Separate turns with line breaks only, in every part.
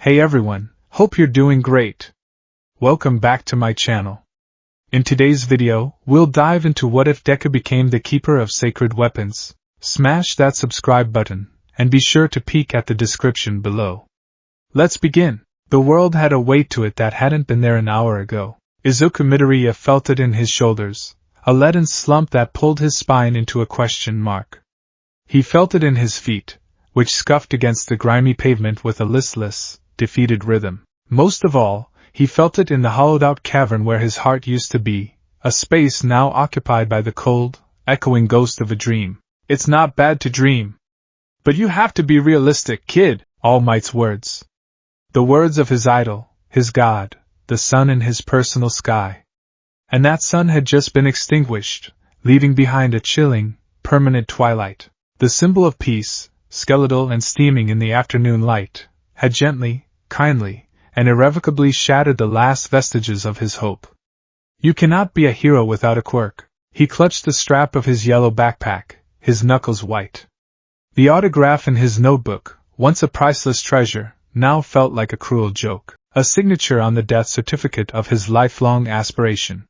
Hey everyone, hope you're doing great. Welcome back to my channel. In today's video, we'll dive into what if Deku became the keeper of sacred weapons. Smash that subscribe button, and be sure to peek at the description below. Let's begin. The world had a weight to it that hadn't been there an hour ago. Izuku Midoriya felt it in his shoulders, a leaden slump that pulled his spine into a question mark. He felt it in his feet, which scuffed against the grimy pavement with a listless, defeated rhythm. Most of all, he felt it in the hollowed-out cavern where his heart used to be, a space now occupied by the cold, echoing ghost of a dream. It's not bad to dream. But you have to be realistic, kid, All Might's words. The words of his idol, his god, the sun in his personal sky. And that sun had just been extinguished, leaving behind a chilling, permanent twilight. The symbol of peace, skeletal and steaming in the afternoon light, had gently, kindly, and irrevocably shattered the last vestiges of his hope. You cannot be a hero without a quirk. He clutched the strap of his yellow backpack, his knuckles white. The autograph in his notebook, once a priceless treasure, now felt like a cruel joke, a signature on the death certificate of his lifelong aspiration.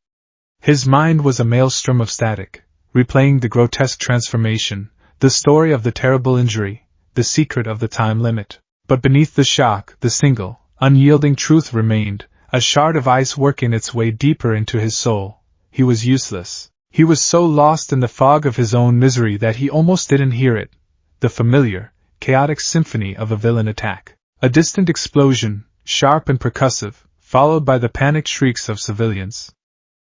His mind was a maelstrom of static, replaying the grotesque transformation, the story of the terrible injury, the secret of the time limit. But beneath the shock, the single, unyielding truth remained, a shard of ice working its way deeper into his soul. He was useless. He was so lost in the fog of his own misery that he almost didn't hear it. The familiar, chaotic symphony of a villain attack. A distant explosion, sharp and percussive, followed by the panicked shrieks of civilians.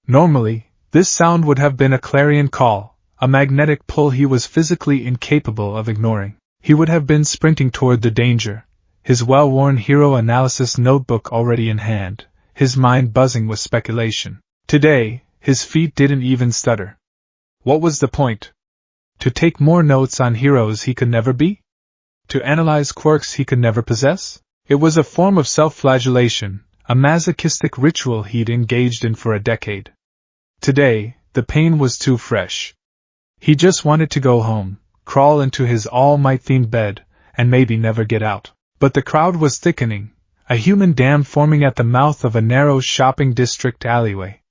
Normally, this sound would have been a clarion call, a magnetic pull he was physically incapable of ignoring. He would have been sprinting toward the danger, his well-worn hero analysis notebook already in hand, his mind buzzing with speculation. Today, his feet didn't even stutter. What was the point? To take more notes on heroes he could never be? To analyze quirks he could never possess? It was a form of self-flagellation, a masochistic ritual he'd engaged in for a decade. Today, the pain was too fresh. He just wanted to go home, crawl into his All Might-themed bed, and maybe never get out. But the crowd was thickening, a human dam forming at the mouth of a narrow shopping district alleyway.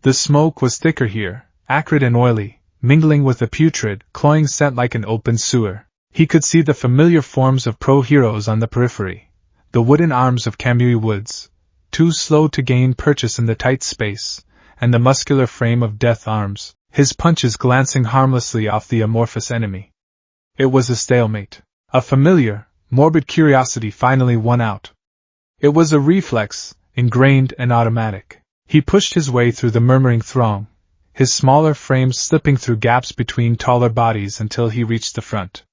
The smoke was thicker here, acrid and oily, mingling with a putrid, cloying scent like an open sewer. He could see the familiar forms of pro-heroes on the periphery, the wooden arms of Kamui Woods, too slow to gain purchase in the tight space, and the muscular frame of Death Arms, his punches glancing harmlessly off the amorphous enemy. It was a stalemate. A familiar, morbid curiosity finally won out. It was a reflex, ingrained and automatic. He pushed his way through the murmuring throng, his smaller frame slipping through gaps between taller bodies until he reached the front.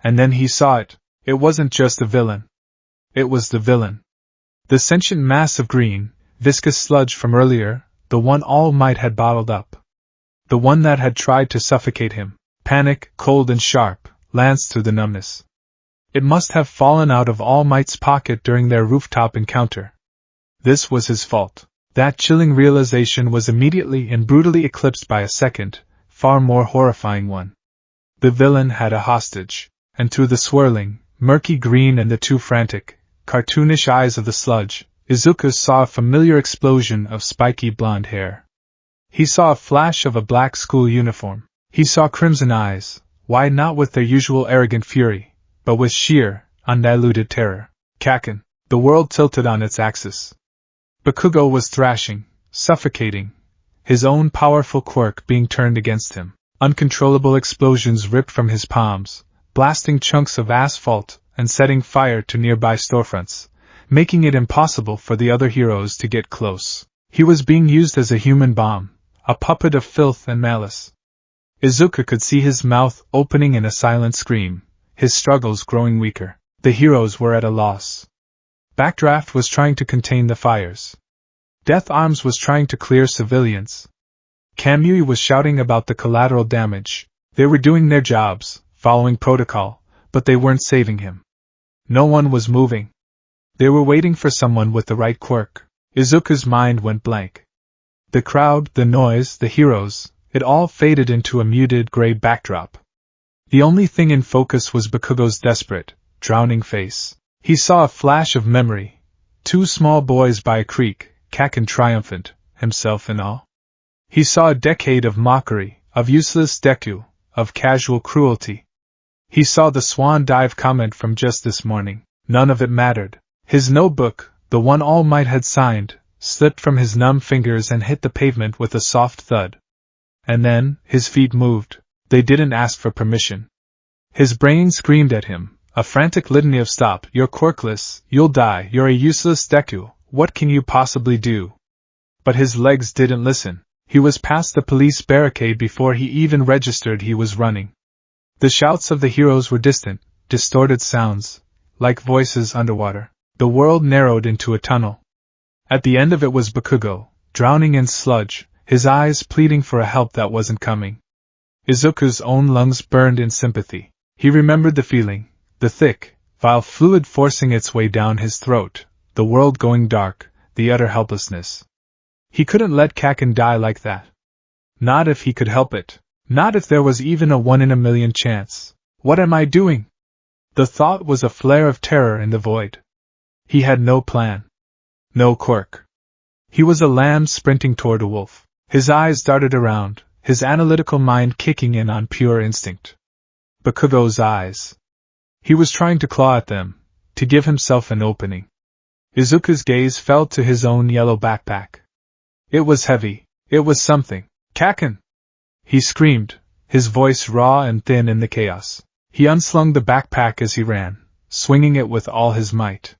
And then he saw it. It wasn't just a villain. It was the villain. The sentient mass of green, viscous sludge from earlier, the one All Might had bottled up. The one that had tried to suffocate him. Panic, cold and sharp, lanced through the numbness. It must have fallen out of All Might's pocket during their rooftop encounter. This was his fault. That chilling realization was immediately and brutally eclipsed by a second, far more horrifying one. The villain had a hostage, and through the swirling, murky green and the too frantic, cartoonish eyes of the sludge, Izuku saw a familiar explosion of spiky blonde hair. He saw a flash of a black school uniform. He saw crimson eyes, wide not with their usual arrogant fury, but with sheer, undiluted terror. Kaken. The world tilted on its axis. Bakugo was thrashing, suffocating, his own powerful quirk being turned against him. Uncontrollable explosions ripped from his palms, blasting chunks of asphalt and setting fire to nearby storefronts, making it impossible for the other heroes to get close. He was being used as a human bomb, a puppet of filth and malice. Izuku could see his mouth opening in a silent scream, his struggles growing weaker. The heroes were at a loss. Backdraft was trying to contain the fires. Death Arms was trying to clear civilians. Kamui was shouting about the collateral damage. They were doing their jobs, following protocol, but they weren't saving him. No one was moving. They were waiting for someone with the right quirk. Izuku's mind went blank. The crowd, the noise, the heroes, it all faded into a muted gray backdrop. The only thing in focus was Bakugo's desperate, drowning face. He saw a flash of memory. 2 small boys by a creek, Kakin triumphant, himself in awe. He saw a decade of mockery, of useless Deku, of casual cruelty. He saw the swan dive comment from just this morning. None of it mattered. His notebook, the one All Might had signed, slipped from his numb fingers and hit the pavement with a soft thud. And then, his feet moved. They didn't ask for permission. His brain screamed at him, a frantic litany of stop, you're quirkless, you'll die, you're a useless Deku, what can you possibly do? But his legs didn't listen. He was past the police barricade before he even registered he was running. The shouts of the heroes were distant, distorted sounds, like voices underwater. The world narrowed into a tunnel. At the end of it was Bakugo, drowning in sludge, his eyes pleading for a help that wasn't coming. Izuku's own lungs burned in sympathy. He remembered the feeling, the thick, vile fluid forcing its way down his throat, the world going dark, the utter helplessness. He couldn't let Kakin die like that. Not if he could help it. Not if there was even a 1 in a million chance. What am I doing? The thought was a flare of terror in the void. He had no plan. No quirk. He was a lamb sprinting toward a wolf. His eyes darted around, his analytical mind kicking in on pure instinct. Bakugo's eyes. He was trying to claw at them, to give himself an opening. Izuku's gaze fell to his own yellow backpack. It was heavy. It was something. Kakin! He screamed, his voice raw and thin in the chaos. He unslung the backpack as he ran, swinging it with all his might.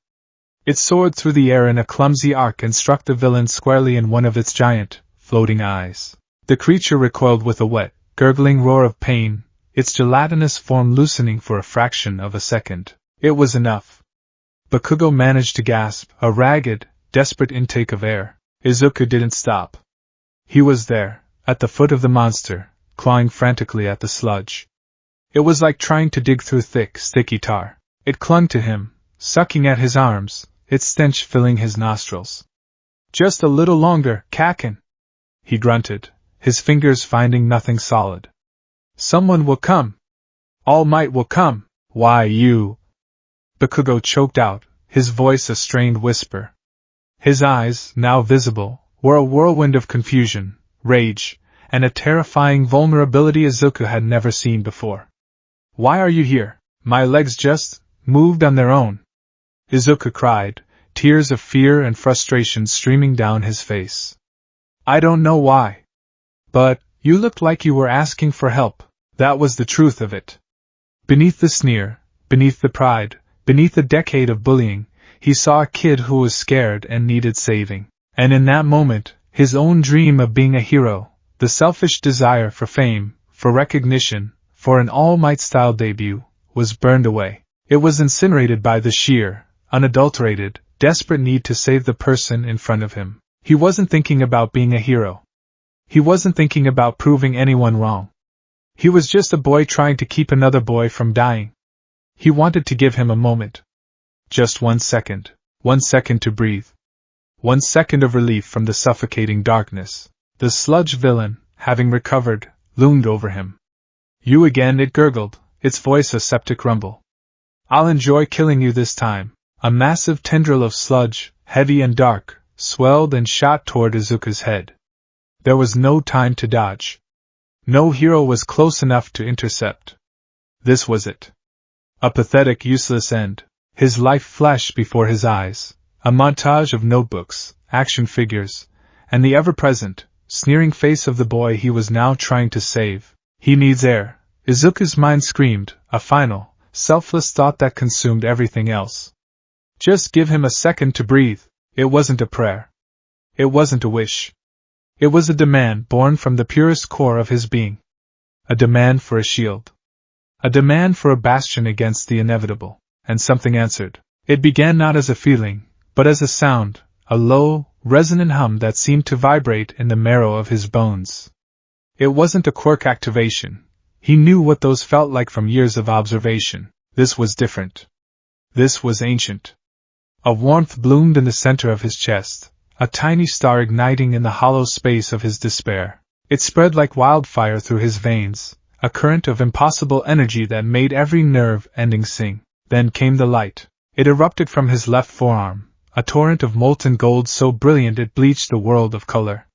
It soared through the air in a clumsy arc and struck the villain squarely in one of its giant, floating eyes. The creature recoiled with a wet, gurgling roar of pain, its gelatinous form loosening for a fraction of a second. It was enough. Bakugo managed to gasp, a ragged, desperate intake of air. Izuku didn't stop. He was there, at the foot of the monster, clawing frantically at the sludge. It was like trying to dig through thick, sticky tar. It clung to him, sucking at his arms, its stench filling his nostrils. Just a little longer, Kakin! He grunted, his fingers finding nothing solid. Someone will come. All Might will come. Why you? Bakugo choked out, his voice a strained whisper. His eyes, now visible, were a whirlwind of confusion, rage, and a terrifying vulnerability Izuku had never seen before. Why are you here? My legs just moved on their own. Izuku cried, tears of fear and frustration streaming down his face. I don't know why. But, you looked like you were asking for help. That was the truth of it. Beneath the sneer, beneath the pride, beneath a decade of bullying, he saw a kid who was scared and needed saving. And in that moment, his own dream of being a hero, the selfish desire for fame, for recognition, for an All Might-style debut, was burned away. It was incinerated by the sheer, unadulterated, desperate need to save the person in front of him. He wasn't thinking about being a hero. He wasn't thinking about proving anyone wrong. He was just a boy trying to keep another boy from dying. He wanted to give him a moment. Just 1 second. 1 second to breathe. 1 second of relief from the suffocating darkness. The sludge villain, having recovered, loomed over him. You again, it gurgled, its voice a septic rumble. I'll enjoy killing you this time. A massive tendril of sludge, heavy and dark, swelled and shot toward Izuku's head. There was no time to dodge. No hero was close enough to intercept. This was it. A pathetic, useless end. His life flashed before his eyes, a montage of notebooks, action figures, and the ever-present, sneering face of the boy he was now trying to save. He needs air. Izuku's mind screamed, a final, selfless thought that consumed everything else. Just give him a second to breathe. It wasn't a prayer. It wasn't a wish. It was a demand born from the purest core of his being. A demand for a shield. A demand for a bastion against the inevitable. And something answered. It began not as a feeling, but as a sound, a low, resonant hum that seemed to vibrate in the marrow of his bones. It wasn't a quirk activation. He knew what those felt like from years of observation. This was different. This was ancient. A warmth bloomed in the center of his chest, a tiny star igniting in the hollow space of his despair. It spread like wildfire through his veins, a current of impossible energy that made every nerve ending sing. Then came the light. It erupted from his left forearm, a torrent of molten gold so brilliant it bleached the world of color.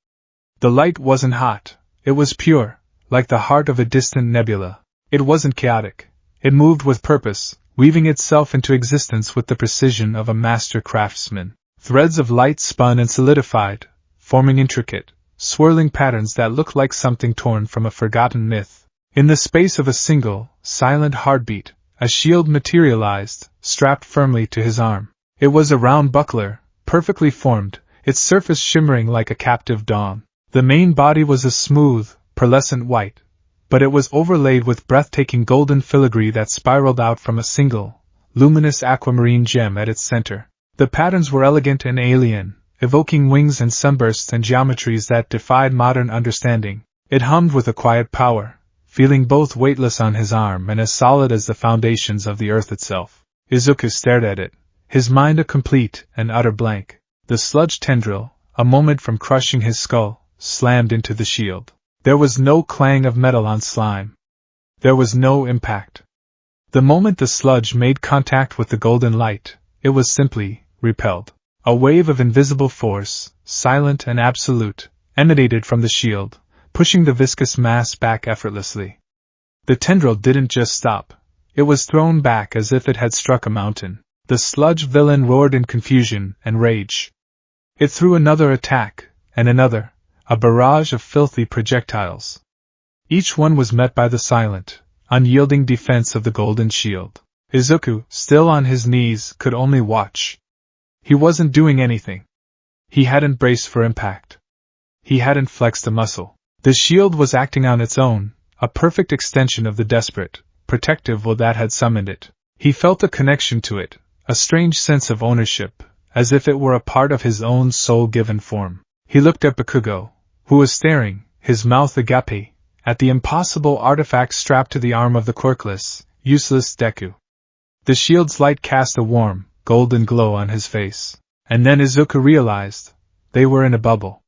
The light wasn't hot, it was pure, like the heart of a distant nebula. It wasn't chaotic. It moved with purpose, weaving itself into existence with the precision of a master craftsman. Threads of light spun and solidified, forming intricate, swirling patterns that looked like something torn from a forgotten myth. In the space of a single, silent heartbeat, a shield materialized, strapped firmly to his arm. It was a round buckler, perfectly formed, its surface shimmering like a captive dawn. The main body was a smooth, pearlescent white, but it was overlaid with breathtaking golden filigree that spiraled out from a single, luminous aquamarine gem at its center. The patterns were elegant and alien, evoking wings and sunbursts and geometries that defied modern understanding. It hummed with a quiet power, feeling both weightless on his arm and as solid as the foundations of the earth itself. Izuku stared at it, his mind a complete and utter blank. The sludge tendril, a moment from crushing his skull, slammed into the shield. There was no clang of metal on slime. There was no impact. The moment the sludge made contact with the golden light, it was simply repelled. A wave of invisible force, silent and absolute, emanated from the shield, pushing the viscous mass back effortlessly. The tendril didn't just stop. It was thrown back as if it had struck a mountain. The sludge villain roared in confusion and rage. It threw another attack, and another, a barrage of filthy projectiles. Each one was met by the silent, unyielding defense of the golden shield. Izuku, still on his knees, could only watch. He wasn't doing anything. He hadn't braced for impact. He hadn't flexed a muscle. The shield was acting on its own, a perfect extension of the desperate, protective will that had summoned it. He felt a connection to it, a strange sense of ownership, as if it were a part of his own soul-given form. He looked at Bakugo, who was staring, his mouth agape, at the impossible artifact strapped to the arm of the quirkless, useless Deku. The shield's light cast a warm, golden glow on his face. And then Izuku realized, they were in a bubble.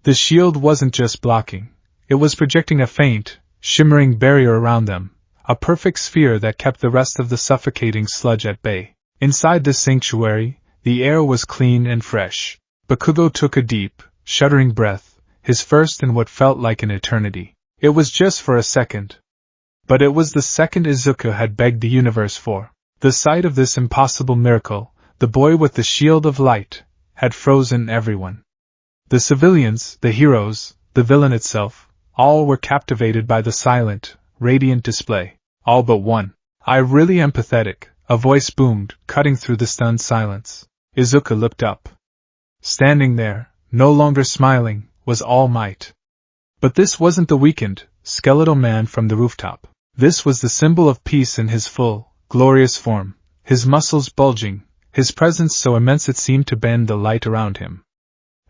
The shield wasn't just blocking, it was projecting a faint, shimmering barrier around them, a perfect sphere that kept the rest of the suffocating sludge at bay. Inside this sanctuary, the air was clean and fresh. Bakugo took a deep, shuddering breath, his first in what felt like an eternity. It was just for a second. But it was the second Izuku had begged the universe for. The sight of this impossible miracle, the boy with the shield of light, had frozen everyone. The civilians, the heroes, the villain itself, all were captivated by the silent, radiant display. All but one. I really am pathetic, a voice boomed, cutting through the stunned silence. Izuku looked up. Standing there, no longer smiling, was All Might. But this wasn't the weakened, skeletal man from the rooftop. This was the symbol of peace in his full, glorious form, his muscles bulging, his presence so immense it seemed to bend the light around him.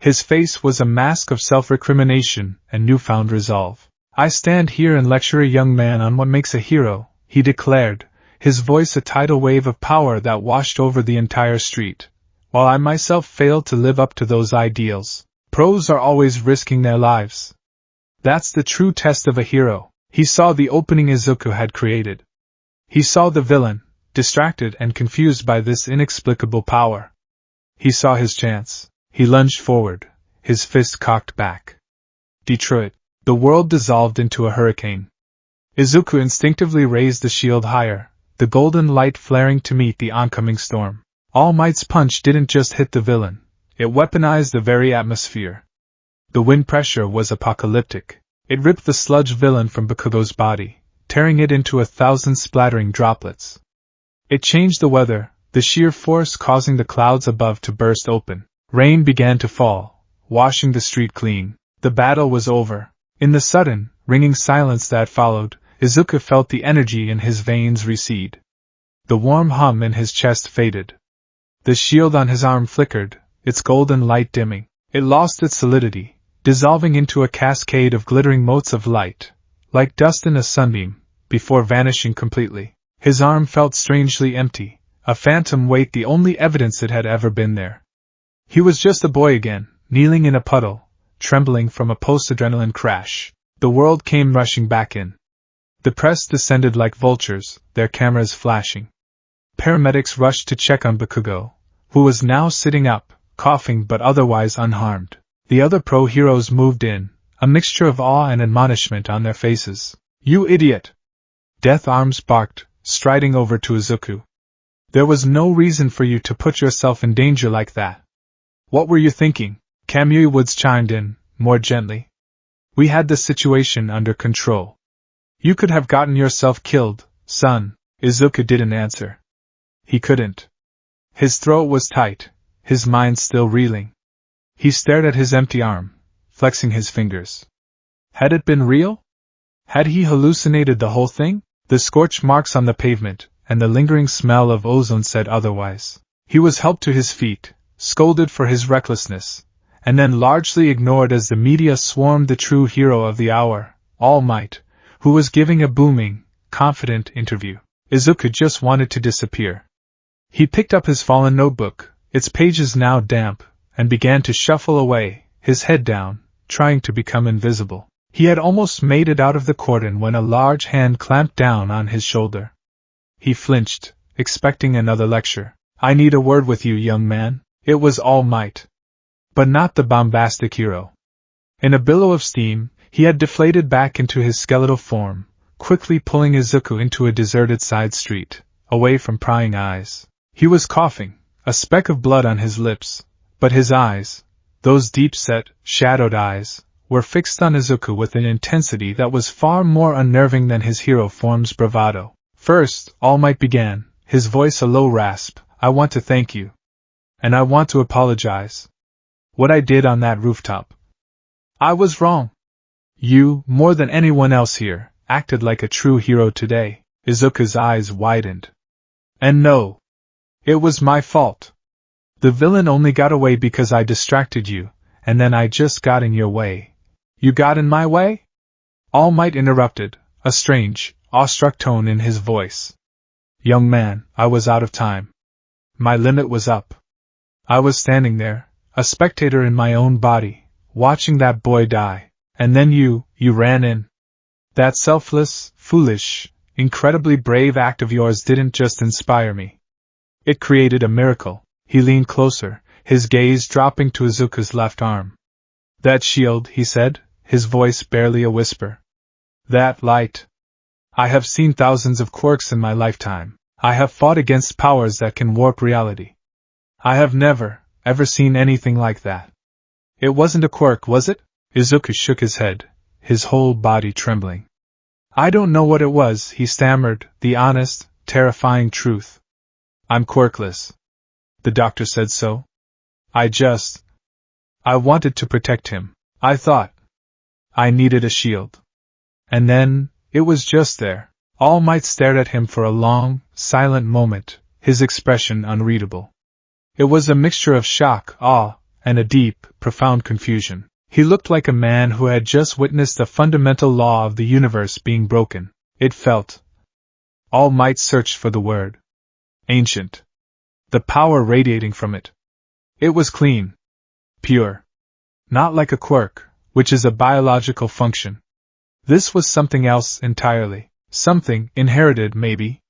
His face was a mask of self-recrimination and newfound resolve. I stand here and lecture a young man on what makes a hero, he declared, his voice a tidal wave of power that washed over the entire street. While I myself failed to live up to those ideals, pros are always risking their lives. That's the true test of a hero. He saw the opening Izuku had created. He saw the villain, distracted and confused by this inexplicable power. He saw his chance. He lunged forward, his fist cocked back. Detroit. The world dissolved into a hurricane. Izuku instinctively raised the shield higher, the golden light flaring to meet the oncoming storm. All Might's punch didn't just hit the villain, it weaponized the very atmosphere. The wind pressure was apocalyptic. It ripped the sludge villain from Bakugo's body, tearing it into 1,000 splattering droplets. It changed the weather, the sheer force causing the clouds above to burst open. Rain began to fall, washing the street clean. The battle was over. In the sudden, ringing silence that followed, Izuku felt the energy in his veins recede. The warm hum in his chest faded. The shield on his arm flickered, its golden light dimming. It lost its solidity, dissolving into a cascade of glittering motes of light, like dust in a sunbeam, before vanishing completely. His arm felt strangely empty, a phantom weight the only evidence it had ever been there. He was just a boy again, kneeling in a puddle, trembling from a post-adrenaline crash. The world came rushing back in. The press descended like vultures, their cameras flashing. Paramedics rushed to check on Bakugo, who was now sitting up, coughing but otherwise unharmed. The other pro-heroes moved in, a mixture of awe and admonishment on their faces. "You idiot!" Death Arms barked, striding over to Izuku. "There was no reason for you to put yourself in danger like that." "What were you thinking?" Kamui Woods chimed in, more gently. "We had the situation under control. You could have gotten yourself killed, son." Izuku didn't answer. He couldn't. His throat was tight, his mind still reeling. He stared at his empty arm, flexing his fingers. Had it been real? Had he hallucinated the whole thing? The scorch marks on the pavement, and the lingering smell of ozone said otherwise. He was helped to his feet, scolded for his recklessness, and then largely ignored as the media swarmed the true hero of the hour, All Might, who was giving a booming, confident interview. Izuku just wanted to disappear. He picked up his fallen notebook, its pages now damp, and began to shuffle away, his head down, trying to become invisible. He had almost made it out of the cordon when a large hand clamped down on his shoulder. He flinched, expecting another lecture. "I need a word with you, young man." It was All Might. But not the bombastic hero. In a billow of steam, he had deflated back into his skeletal form, quickly pulling Izuku into a deserted side street, away from prying eyes. He was coughing, a speck of blood on his lips, but his eyes, those deep-set, shadowed eyes, were fixed on Izuku with an intensity that was far more unnerving than his hero form's bravado. "First," All Might began, his voice a low rasp, "I want to thank you. And I want to apologize. What I did on that rooftop. I was wrong. You, more than anyone else here, acted like a true hero today." Izuku's eyes widened. "And no. It was my fault. The villain only got away because I distracted you, and then I just got in your way." "You got in my way?" All Might interrupted, a strange, awestruck tone in his voice. "Young man, I was out of time. My limit was up. I was standing there, a spectator in my own body, watching that boy die, and then you ran in. That selfless, foolish, incredibly brave act of yours didn't just inspire me. It created a miracle." He leaned closer, his gaze dropping to Izuku's left arm. "That shield," he said, his voice barely a whisper. "That light. I have seen thousands of quirks in my lifetime. I have fought against powers that can warp reality. I have never, ever seen anything like that." "It wasn't a quirk, was it?" Izuku shook his head, his whole body trembling. "I don't know what it was," he stammered, the honest, terrifying truth. "I'm quirkless. The doctor said so. I wanted to protect him. I thought I needed a shield. And then, it was just there." All Might stared at him for a long, silent moment, his expression unreadable. It was a mixture of shock, awe, and a deep, profound confusion. He looked like a man who had just witnessed a fundamental law of the universe being broken. It felt. All Might searched for the word. Ancient. The power radiating from it. It was clean. Pure. Not like a quirk, which is a biological function. This was something else entirely. Something inherited, maybe.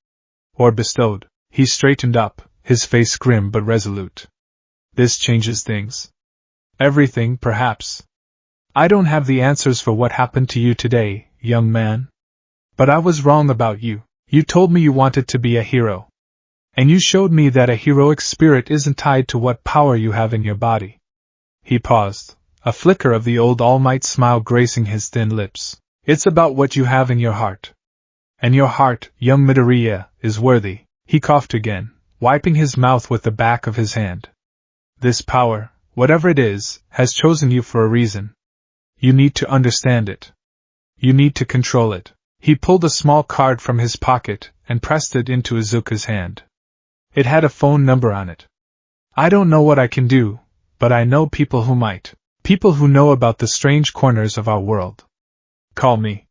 Or bestowed. He straightened up, his face grim but resolute. "This changes things. Everything, perhaps. I don't have the answers for what happened to you today, young man. But I was wrong about you. You told me you wanted to be a hero. And you showed me that a heroic spirit isn't tied to what power you have in your body." He paused, a flicker of the old All Might smile gracing his thin lips. "It's about what you have in your heart. And your heart, young Midoriya, is worthy." He coughed again, wiping his mouth with the back of his hand. "This power, whatever it is, has chosen you for a reason. You need to understand it. You need to control it." He pulled a small card from his pocket and pressed it into Izuku's hand. It had a phone number on it. "I don't know what I can do, but I know people who might. People who know about the strange corners of our world. Call me.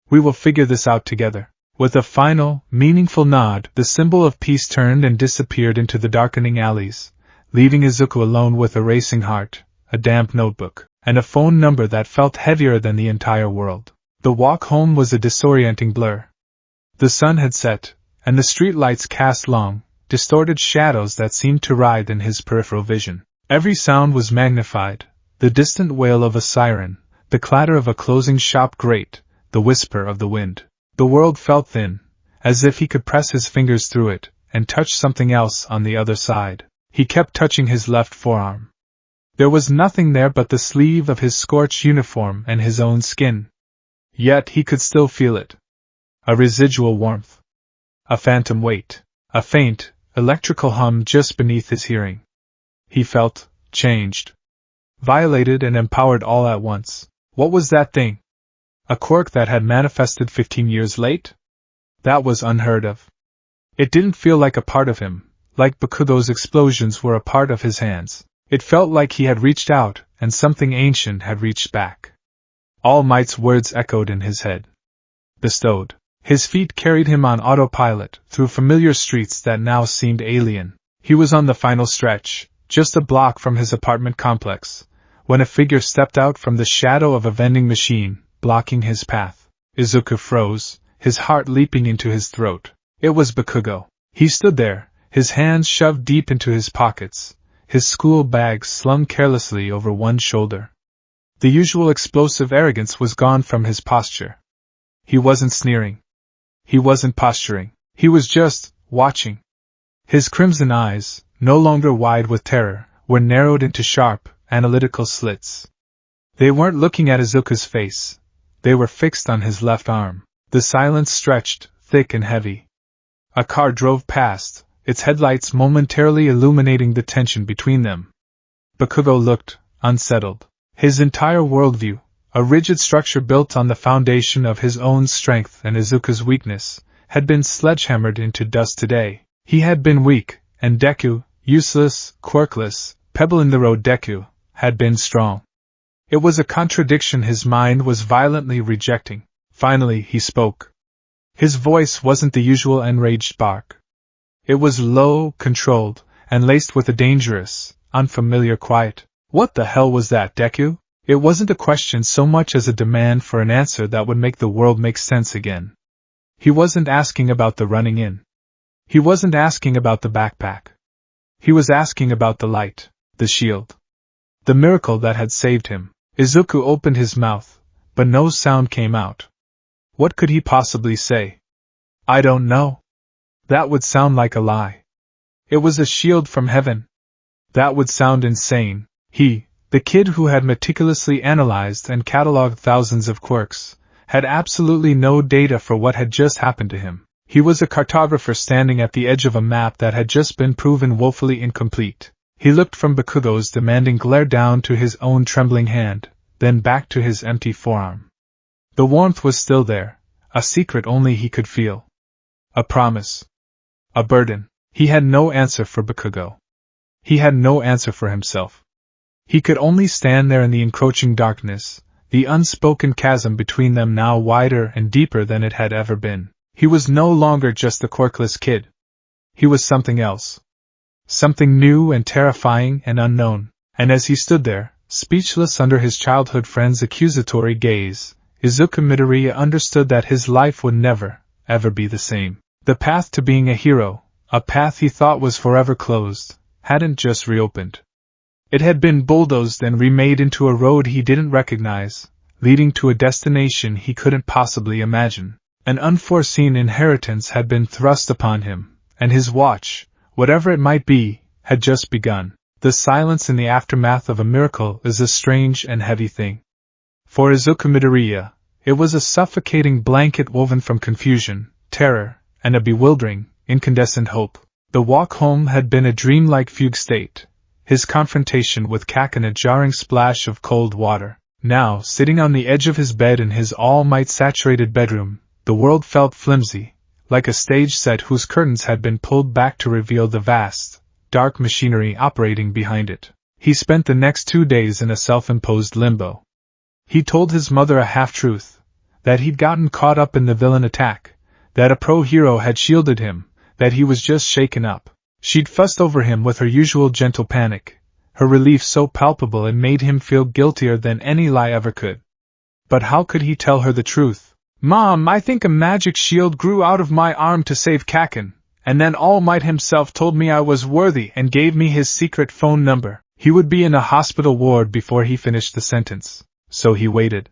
We will figure this out together." With a final, meaningful nod, the symbol of peace turned and disappeared into the darkening alleys, leaving Izuku alone with a racing heart, a damp notebook, and a phone number that felt heavier than the entire world. The walk home was a disorienting blur. The sun had set, and the street lights cast long, distorted shadows that seemed to writhe in his peripheral vision. Every sound was magnified: the distant wail of a siren, the clatter of a closing shop grate, the whisper of the wind. The world felt thin, as if he could press his fingers through it, and touch something else on the other side. He kept touching his left forearm. There was nothing there but the sleeve of his scorched uniform and his own skin. Yet he could still feel it. A residual warmth. A phantom weight. A faint, electrical hum just beneath his hearing. He felt changed. Violated and empowered all at once. What was that thing? A quirk that had manifested 15 years late? That was unheard of. It didn't feel like a part of him, like Bakugo's explosions were a part of his hands. It felt like he had reached out, and something ancient had reached back. All Might's words echoed in his head. Bestowed. His feet carried him on autopilot, through familiar streets that now seemed alien. He was on the final stretch, just a block from his apartment complex, when a figure stepped out from the shadow of a vending machine, blocking his path. Izuku froze, his heart leaping into his throat. It was Bakugo. He stood there, his hands shoved deep into his pockets, his school bag slung carelessly over one shoulder. The usual explosive arrogance was gone from his posture. He wasn't sneering. He wasn't posturing. He was just watching. His crimson eyes, no longer wide with terror, were narrowed into sharp, analytical slits. They weren't looking at Izuku's face. They were fixed on his left arm. The silence stretched, thick and heavy. A car drove past, its headlights momentarily illuminating the tension between them. Bakugo looked, unsettled. His entire worldview, a rigid structure built on the foundation of his own strength and Izuku's weakness, had been sledgehammered into dust today. He had been weak, and Deku, useless, quirkless, pebble-in-the-road Deku, had been strong. It was a contradiction his mind was violently rejecting. Finally he spoke. His voice wasn't the usual enraged bark. It was low, controlled, and laced with a dangerous, unfamiliar quiet. What the hell was that, Deku? It wasn't a question so much as a demand for an answer that would make the world make sense again. He wasn't asking about the running in. He wasn't asking about the backpack. He was asking about the light, the shield. The miracle that had saved him. Izuku opened his mouth, but no sound came out. What could he possibly say? I don't know. That would sound like a lie. It was a shield from heaven. That would sound insane. He, the kid who had meticulously analyzed and catalogued thousands of quirks, had absolutely no data for what had just happened to him. He was a cartographer standing at the edge of a map that had just been proven woefully incomplete. He looked from Bakugo's demanding glare down to his own trembling hand, then back to his empty forearm. The warmth was still there, a secret only he could feel. A promise. A burden. He had no answer for Bakugo. He had no answer for himself. He could only stand there in the encroaching darkness, the unspoken chasm between them now wider and deeper than it had ever been. He was no longer just the quirkless kid. He was something else. Something new and terrifying and unknown. And as he stood there, speechless under his childhood friend's accusatory gaze, Izuku Midoriya understood that his life would never, ever be the same. The path to being a hero, a path he thought was forever closed, hadn't just reopened. It had been bulldozed and remade into a road he didn't recognize, leading to a destination he couldn't possibly imagine. An unforeseen inheritance had been thrust upon him, and his watch, whatever it might be, had just begun. The silence in the aftermath of a miracle is a strange and heavy thing. For Izuku Midoriya, it was a suffocating blanket woven from confusion, terror, and a bewildering, incandescent hope. The walk home had been a dreamlike fugue state, his confrontation with Kaken a jarring splash of cold water. Now, sitting on the edge of his bed in his all-might-saturated bedroom, the world felt flimsy, like a stage set whose curtains had been pulled back to reveal the vast, dark machinery operating behind it. He spent the next 2 days in a self-imposed limbo. He told his mother a half-truth, that he'd gotten caught up in the villain attack, that a pro-hero had shielded him, that he was just shaken up. She'd fussed over him with her usual gentle panic, her relief so palpable it made him feel guiltier than any lie ever could. But how could he tell her the truth? "Mom, I think a magic shield grew out of my arm to save Kaken, And then All Might himself told me I was worthy and gave me his secret phone number. He would be in a hospital ward before he finished the sentence. So he waited.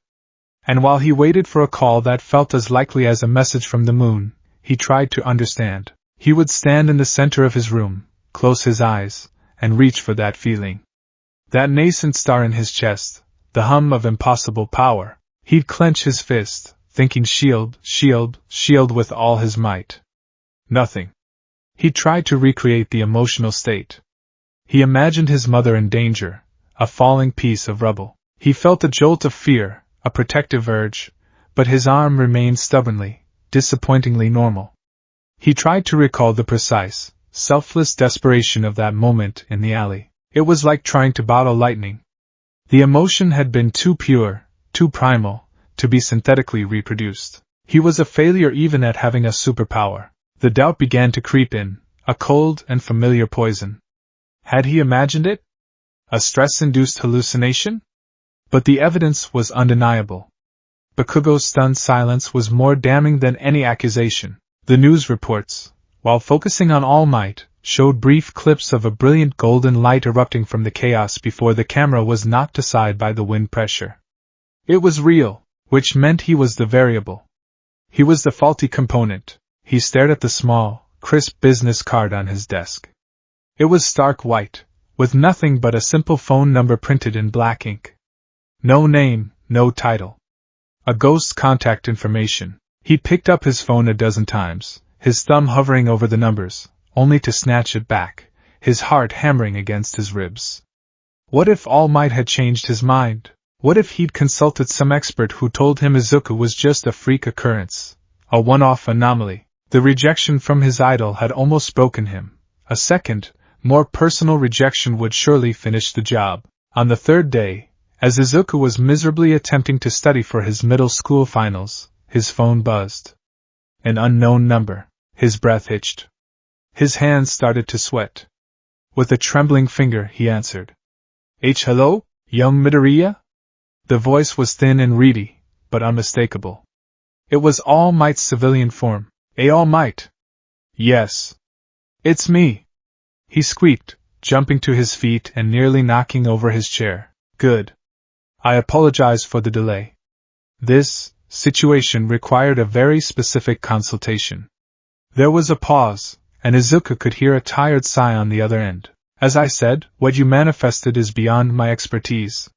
And while he waited for a call that felt as likely as a message from the moon, he tried to understand. He would stand in the center of his room, close his eyes, and reach for that feeling. That nascent star in his chest, the hum of impossible power. He'd clench his fist, thinking shield, shield, shield with all his might. Nothing. He tried to recreate the emotional state. He imagined his mother in danger, a falling piece of rubble. He felt a jolt of fear, a protective urge, but his arm remained stubbornly, disappointingly normal. He tried to recall the precise, selfless desperation of that moment in the alley. It was like trying to bottle lightning. The emotion had been too pure, too primal, to be synthetically reproduced. He was a failure even at having a superpower. The doubt began to creep in, a cold and familiar poison. Had he imagined it? A stress-induced hallucination? But the evidence was undeniable. Bakugo's stunned silence was more damning than any accusation. The news reports, while focusing on All Might, showed brief clips of a brilliant golden light erupting from the chaos before the camera was knocked aside by the wind pressure. It was real, which meant he was the variable. He was the faulty component. He stared at the small, crisp business card on his desk. It was stark white, with nothing but a simple phone number printed in black ink. No name, no title. A ghost's contact information. He picked up his phone a dozen times, his thumb hovering over the numbers, only to snatch it back, his heart hammering against his ribs. What if All Might had changed his mind? What if he'd consulted some expert who told him Izuku was just a freak occurrence, a one-off anomaly? The rejection from his idol had almost broken him. A second, more personal rejection would surely finish the job. On the third day, as Izuku was miserably attempting to study for his middle school finals, his phone buzzed. An unknown number. His breath hitched. His hands started to sweat. With a trembling finger, he answered. Hello, young Midoriya? The voice was thin and reedy, but unmistakable. It was All Might's civilian form. All Might? Yes. It's me. He squeaked, jumping to his feet and nearly knocking over his chair. Good. I apologize for the delay. This situation required a very specific consultation. There was a pause, and Izuku could hear a tired sigh on the other end. As I said, what you manifested is beyond my expertise.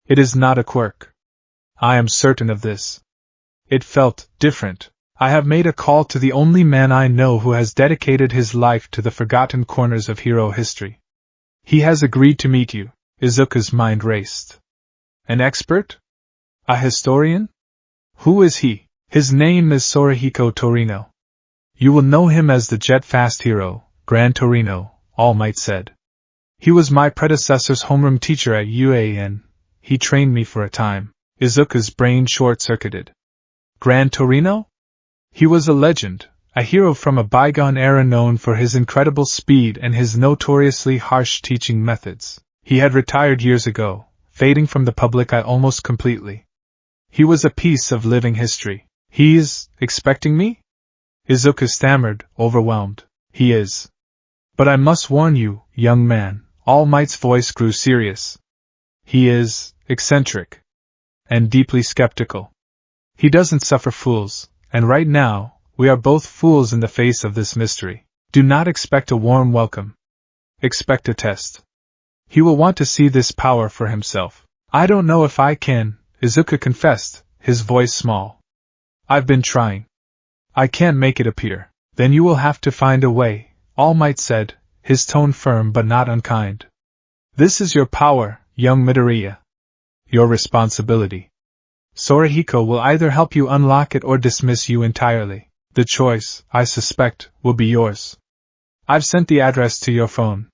It is not a quirk. I am certain of this. It felt different. I have made a call to the only man I know who has dedicated his life to the forgotten corners of hero history. He has agreed to meet you. Izuku's mind raced. An expert? A historian? Who is he? His name is Sorahiko Torino. You will know him as the jet-fast hero, Gran Torino, All Might said. He was my predecessor's homeroom teacher at UAN. He trained me for a time. Izuku's brain short-circuited. Gran Torino? He was a legend, a hero from a bygone era known for his incredible speed and his notoriously harsh teaching methods. He had retired years ago, fading from the public eye almost completely. He was a piece of living history. He's expecting me? Izuku stammered, overwhelmed. He is. But I must warn you, young man, All Might's voice grew serious. He is eccentric. And deeply skeptical. He doesn't suffer fools. And right now, we are both fools in the face of this mystery. Do not expect a warm welcome. Expect a test. He will want to see this power for himself. I don't know if I can, Izuku confessed, his voice small. I've been trying. I can't make it appear. Then you will have to find a way, All Might said, his tone firm but not unkind. This is your power, young Midoriya. Your responsibility. Sorahiko will either help you unlock it or dismiss you entirely. The choice, I suspect, will be yours. I've sent the address to your phone.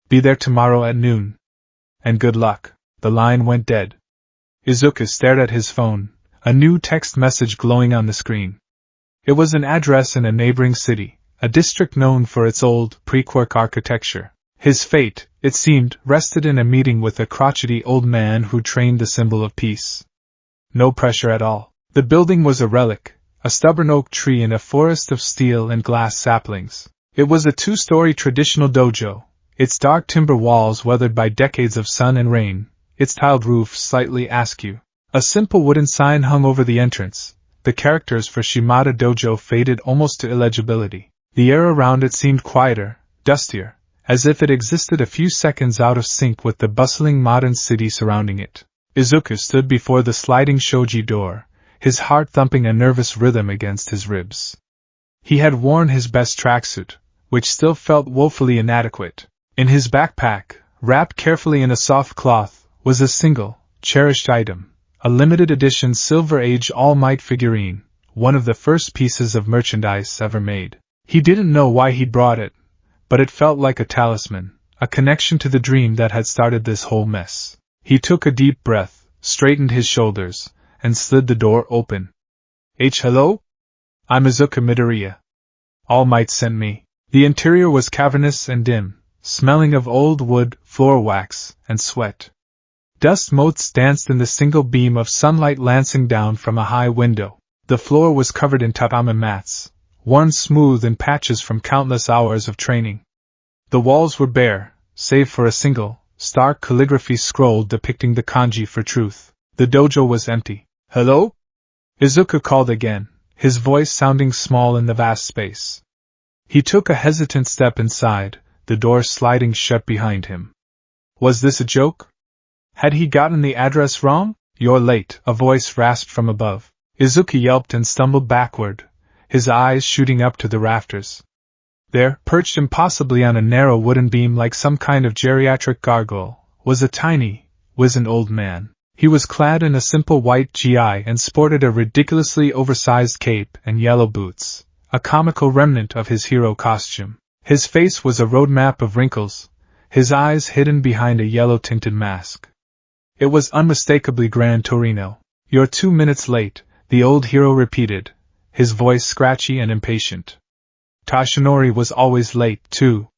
Be there tomorrow at noon. And good luck. The line went dead. Izuku stared at his phone, a new text message glowing on the screen. It was an address in a neighboring city, a district known for its old, pre-quirk architecture. His fate, it seemed, rested in a meeting with a crotchety old man who trained the symbol of peace. No pressure at all. The building was a relic, a stubborn oak tree in a forest of steel and glass saplings. It was a two-story traditional dojo, its dark timber walls weathered by decades of sun and rain, its tiled roof slightly askew. A simple wooden sign hung over the entrance. The characters for Shimada Dojo faded almost to illegibility. The air around it seemed quieter, dustier, as if it existed a few seconds out of sync with the bustling modern city surrounding it. Izuku stood before the sliding shoji door, his heart thumping a nervous rhythm against his ribs. He had worn his best tracksuit, which still felt woefully inadequate. In his backpack, wrapped carefully in a soft cloth, was a single, cherished item, a limited edition Silver Age All Might figurine, one of the first pieces of merchandise ever made. He didn't know why he'd brought it, but it felt like a talisman, a connection to the dream that had started this whole mess. He took a deep breath, straightened his shoulders, and slid the door open. Hello? I'm Izuku Midoriya. All Might sent me. The interior was cavernous and dim, smelling of old wood, floor wax, and sweat. Dust motes danced in the single beam of sunlight lancing down from a high window. The floor was covered in tatami mats, worn smooth in patches from countless hours of training. The walls were bare, save for a single, stark calligraphy scroll depicting the kanji for truth. The dojo was empty. Hello? Izuku called again, his voice sounding small in the vast space. He took a hesitant step inside, the door sliding shut behind him. Was this a joke? Had he gotten the address wrong? You're late, a voice rasped from above. Izuku yelped and stumbled backward, his eyes shooting up to the rafters. There, perched impossibly on a narrow wooden beam like some kind of geriatric gargoyle, was a tiny, wizened old man. He was clad in a simple white gi and sported a ridiculously oversized cape and yellow boots, a comical remnant of his hero costume. His face was a roadmap of wrinkles, his eyes hidden behind a yellow-tinted mask. It was unmistakably Gran Torino. You're 2 minutes late, the old hero repeated, his voice scratchy and impatient. Tashinori was always late, too.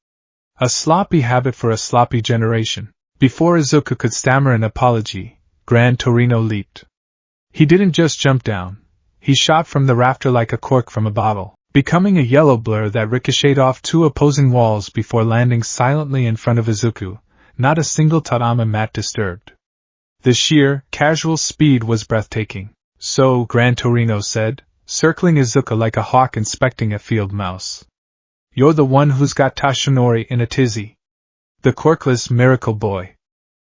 A sloppy habit for a sloppy generation. Before Izuku could stammer an apology, Gran Torino leaped. He didn't just jump down. He shot from the rafter like a cork from a bottle, becoming a yellow blur that ricocheted off 2 opposing walls before landing silently in front of Izuku, not a single tatami mat disturbed. The sheer, casual speed was breathtaking. So, Gran Torino said, circling Izuku like a hawk inspecting a field mouse. You're the one who's got Tashinori in a tizzy. The quirkless miracle boy.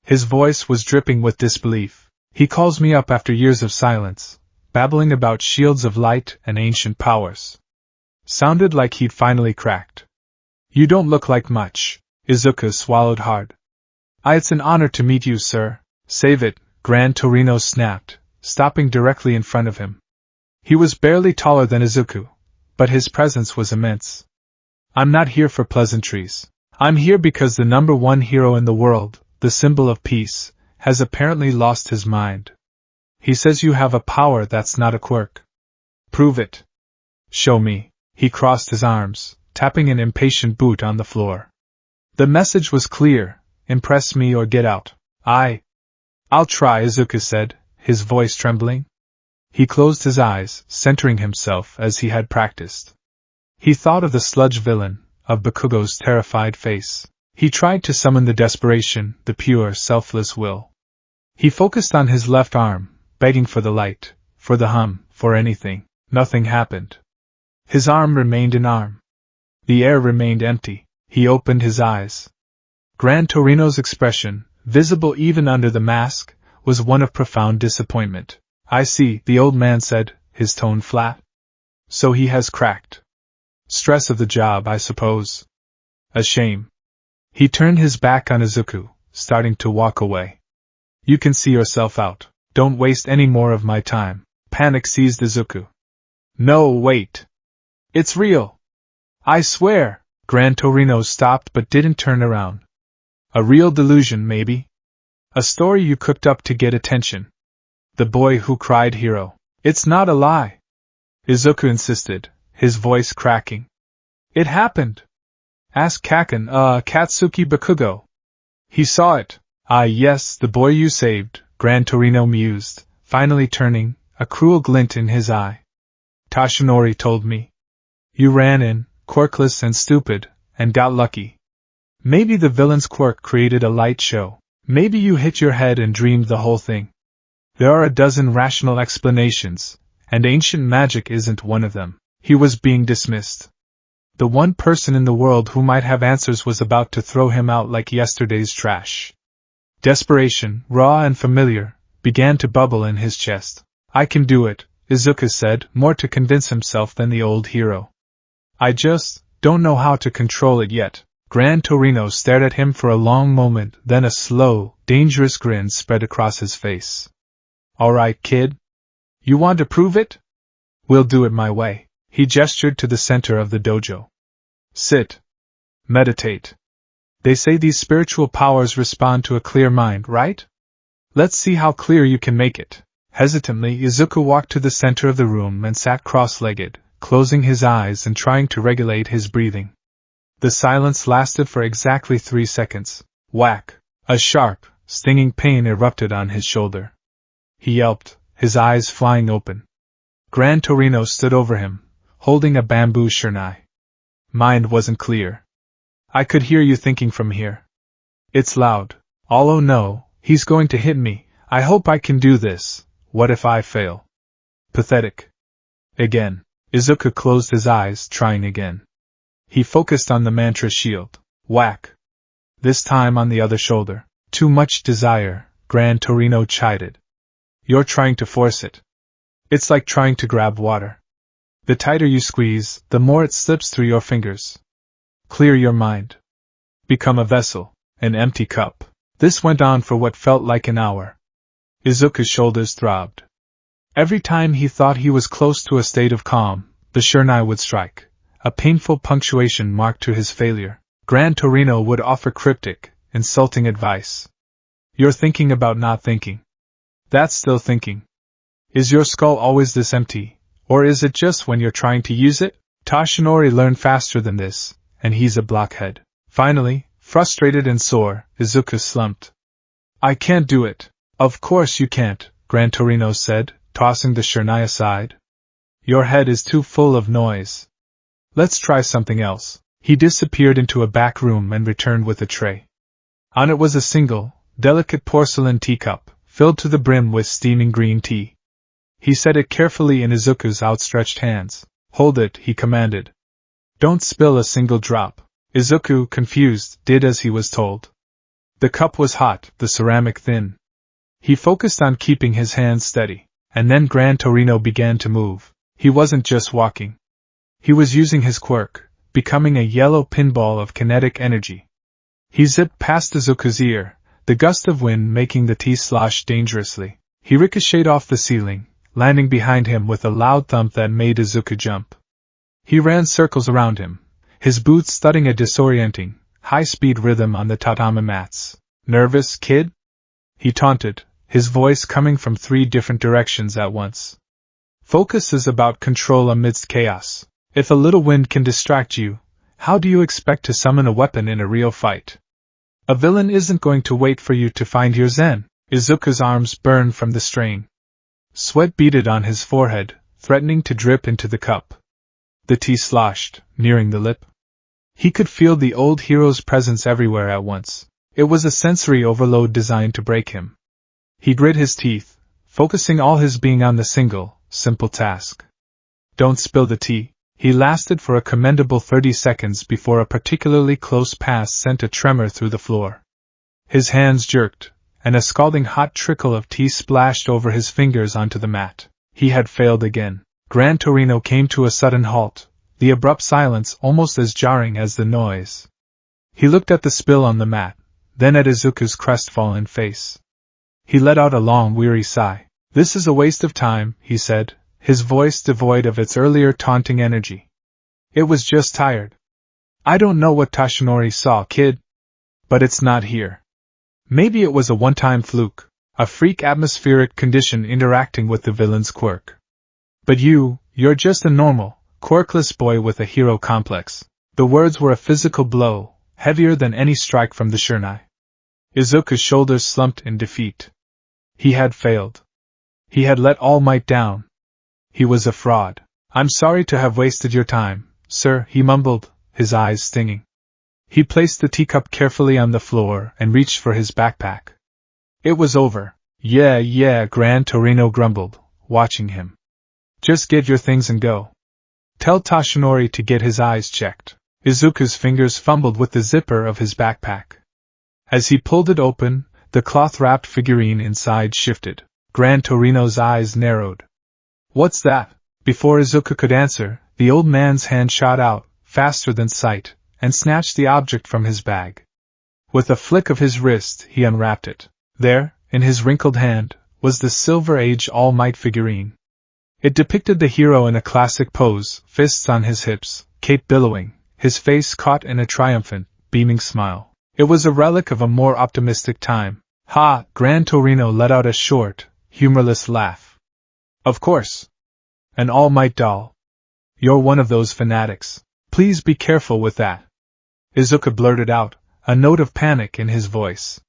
His voice was dripping with disbelief. He calls me up after years of silence, babbling about shields of light and ancient powers. Sounded like he'd finally cracked. You don't look like much. Izuku swallowed hard. It's an honor to meet you, sir. Save it, Gran Torino snapped, stopping directly in front of him. He was barely taller than Izuku, but his presence was immense. I'm not here for pleasantries. I'm here because the #1 hero in the world, the symbol of peace, has apparently lost his mind. He says you have a power that's not a quirk. Prove it. Show me. He crossed his arms, tapping an impatient boot on the floor. The message was clear, impress me or get out. I'll try, Izuku said, his voice trembling. He closed his eyes, centering himself as he had practiced. He thought of the sludge villain, of Bakugo's terrified face. He tried to summon the desperation, the pure, selfless will. He focused on his left arm, begging for the light, for the hum, for anything. Nothing happened. His arm remained an arm. The air remained empty. He opened his eyes. Gran Torino's expression, visible even under the mask, was one of profound disappointment. I see, the old man said, his tone flat. So he has cracked. Stress of the job, I suppose. A shame. He turned his back on Izuku, starting to walk away. You can see yourself out. Don't waste any more of my time. Panic seized Izuku. No, wait. It's real. I swear. Gran Torino stopped but didn't turn around. A real delusion, maybe? A story you cooked up to get attention. The boy who cried hero. It's not a lie. Izuku insisted, his voice cracking. It happened. Ask Katsuki Bakugo. He saw it. Yes, the boy you saved, Gran Torino mused, finally turning, a cruel glint in his eye. Tashinori told me. You ran in, quirkless and stupid, and got lucky. Maybe the villain's quirk created a light show. Maybe you hit your head and dreamed the whole thing. There are a dozen rational explanations, and ancient magic isn't one of them. He was being dismissed. The one person in the world who might have answers was about to throw him out like yesterday's trash. Desperation, raw and familiar, began to bubble in his chest. I can do it, Izuku said, more to convince himself than the old hero. I just don't know how to control it yet. Gran Torino stared at him for a long moment, then a slow, dangerous grin spread across his face. All right, kid. You want to prove it? We'll do it my way. He gestured to the center of the dojo. Sit. Meditate. They say these spiritual powers respond to a clear mind, right? Let's see how clear you can make it. Hesitantly, Izuku walked to the center of the room and sat cross-legged, closing his eyes and trying to regulate his breathing. The silence lasted for exactly 3 seconds. Whack! A sharp, stinging pain erupted on his shoulder. He yelped, his eyes flying open. Gran Torino stood over him, holding a bamboo shurnai. Mind wasn't clear. I could hear you thinking from here. It's loud. Oh no, he's going to hit me. I hope I can do this. What if I fail? Pathetic. Again. Izuku closed his eyes, trying again. He focused on the mantra shield. Whack! This time on the other shoulder. Too much desire, Gran Torino chided. You're trying to force it. It's like trying to grab water. The tighter you squeeze, the more it slips through your fingers. Clear your mind. Become a vessel, an empty cup. This went on for what felt like an hour. Izuku's shoulders throbbed. Every time he thought he was close to a state of calm, the shurnai would strike. A painful punctuation marked to his failure. Gran Torino would offer cryptic, insulting advice. You're thinking about not thinking. That's still thinking. Is your skull always this empty, or is it just when you're trying to use it? Toshinori learned faster than this, and he's a blockhead. Finally, frustrated and sore, Izuku slumped. I can't do it. Of course you can't, Gran Torino said, tossing the shurnai aside. Your head is too full of noise. Let's try something else. He disappeared into a back room and returned with a tray. On it was a single, delicate porcelain teacup, filled to the brim with steaming green tea. He set it carefully in Izuku's outstretched hands. Hold it, he commanded. Don't spill a single drop. Izuku, confused, did as he was told. The cup was hot, the ceramic thin. He focused on keeping his hands steady, and then Gran Torino began to move. He wasn't just walking. He was using his quirk, becoming a yellow pinball of kinetic energy. He zipped past Izuku's ear, the gust of wind making the tea slosh dangerously. He ricocheted off the ceiling, landing behind him with a loud thump that made Izuku jump. He ran circles around him, his boots thudding a disorienting, high-speed rhythm on the tatami mats. Nervous, kid? He taunted, his voice coming from 3 different directions at once. Focus is about control amidst chaos. If a little wind can distract you, how do you expect to summon a weapon in a real fight? A villain isn't going to wait for you to find your zen. Izuku's arms burned from the strain. Sweat beaded on his forehead, threatening to drip into the cup. The tea sloshed, nearing the lip. He could feel the old hero's presence everywhere at once. It was a sensory overload designed to break him. He grit his teeth, focusing all his being on the single, simple task. Don't spill the tea. He lasted for a commendable 30 seconds before a particularly close pass sent a tremor through the floor. His hands jerked, and a scalding hot trickle of tea splashed over his fingers onto the mat. He had failed again. Gran Torino came to a sudden halt, the abrupt silence almost as jarring as the noise. He looked at the spill on the mat, then at Izuku's crestfallen face. He let out a long, weary sigh. This is a waste of time, he said, his voice devoid of its earlier taunting energy. It was just tired. I don't know what Toshinori saw, kid. But it's not here. Maybe it was a one-time fluke, a freak atmospheric condition interacting with the villain's quirk. But you're just a normal, quirkless boy with a hero complex. The words were a physical blow, heavier than any strike from the shurnai. Izuku's shoulders slumped in defeat. He had failed. He had let All Might down. He was a fraud. I'm sorry to have wasted your time, Sir, he mumbled, his eyes stinging. He placed the teacup carefully on the floor and reached for his backpack. It was over. Yeah, Gran Torino grumbled, watching him. Just get your things and go. Tell Toshinori to get his eyes checked. Izuku's fingers fumbled with the zipper of his backpack. As he pulled it open, the cloth-wrapped figurine inside shifted. Gran Torino's eyes narrowed. What's that? Before Izuku could answer, the old man's hand shot out, faster than sight, and snatched the object from his bag. With a flick of his wrist, he unwrapped it. There, in his wrinkled hand, was the Silver Age All Might figurine. It depicted the hero in a classic pose, fists on his hips, cape billowing, his face caught in a triumphant, beaming smile. It was a relic of a more optimistic time. Ha! Gran Torino let out a short, humorless laugh. Of course. An All Might doll. You're one of those fanatics. Please be careful with that. Izuku blurted out, a note of panic in his voice.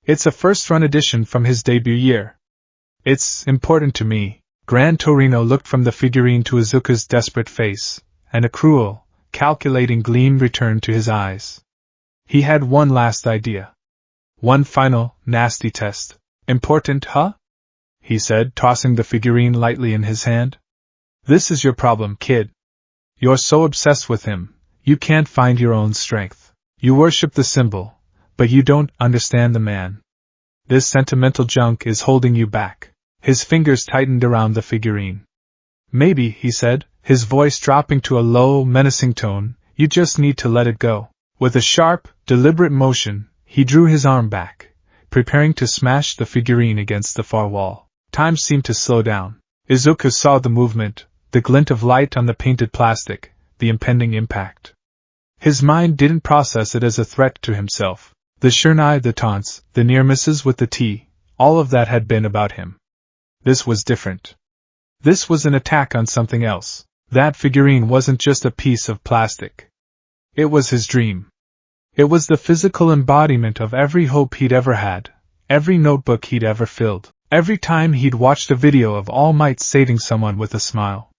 It's a first-run edition from his debut year. It's important to me. Gran Torino looked from the figurine to Izuku's desperate face, and a cruel, calculating gleam returned to his eyes. He had one last idea. One final, nasty test. Important, huh? He said, tossing the figurine lightly in his hand. This is your problem, kid. You're so obsessed with him, you can't find your own strength. You worship the symbol, but you don't understand the man. This sentimental junk is holding you back. His fingers tightened around the figurine. Maybe, he said, his voice dropping to a low, menacing tone, you just need to let it go. With a sharp, deliberate motion, he drew his arm back, preparing to smash the figurine against the far wall. Time seemed to slow down. Izuku saw the movement, the glint of light on the painted plastic, the impending impact. His mind didn't process it as a threat to himself. The shurnai, the taunts, the near misses with the tea, all of that had been about him. This was different. This was an attack on something else. That figurine wasn't just a piece of plastic. It was his dream. It was the physical embodiment of every hope he'd ever had, every notebook he'd ever filled, every time he'd watched a video of All Might saving someone with a smile.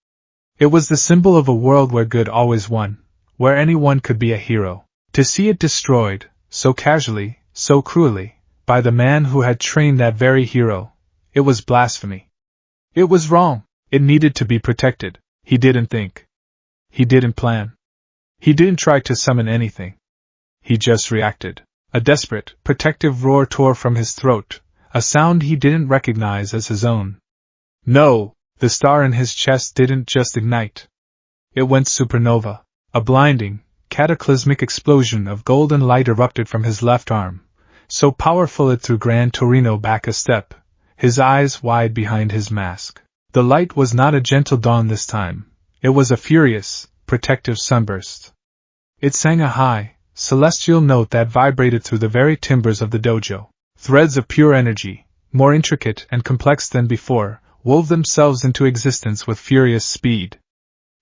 It was the symbol of a world where good always won, where anyone could be a hero. To see it destroyed, so casually, so cruelly, by the man who had trained that very hero, it was blasphemy. It was wrong. It needed to be protected. He didn't think. He didn't plan. He didn't try to summon anything. He just reacted. A desperate, protective roar tore from his throat, a sound he didn't recognize as his own. No, the star in his chest didn't just ignite. It went supernova. A blinding, cataclysmic explosion of golden light erupted from his left arm, so powerful it threw Gran Torino back a step, his eyes wide behind his mask. The light was not a gentle dawn this time. It was a furious, protective sunburst. It sang a high, celestial note that vibrated through the very timbers of the dojo. Threads of pure energy, more intricate and complex than before, wove themselves into existence with furious speed.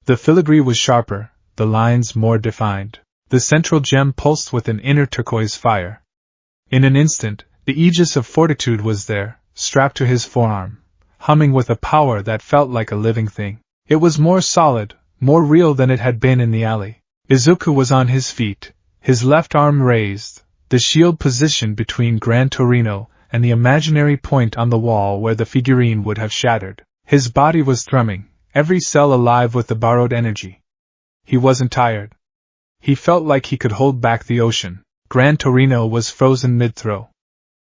The filigree was sharper, the lines more defined. The central gem pulsed with an inner turquoise fire. In an instant, the aegis of fortitude was there, strapped to his forearm, humming with a power that felt like a living thing. It was more solid, more real than it had been in the alley. Izuku was on his feet, his left arm raised, the shield positioned between Gran Torino and the imaginary point on the wall where the figurine would have shattered. His body was thrumming, every cell alive with the borrowed energy. He wasn't tired. He felt like he could hold back the ocean. Gran Torino was frozen mid-throw.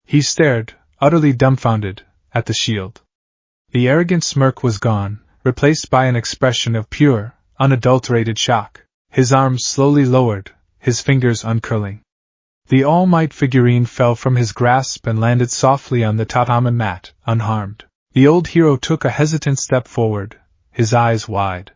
He stared, utterly dumbfounded, at the shield. The arrogant smirk was gone, replaced by an expression of pure, unadulterated shock. His arms slowly lowered, his fingers uncurling. The All Might figurine fell from his grasp and landed softly on the tatami mat, unharmed. The old hero took a hesitant step forward, his eyes wide.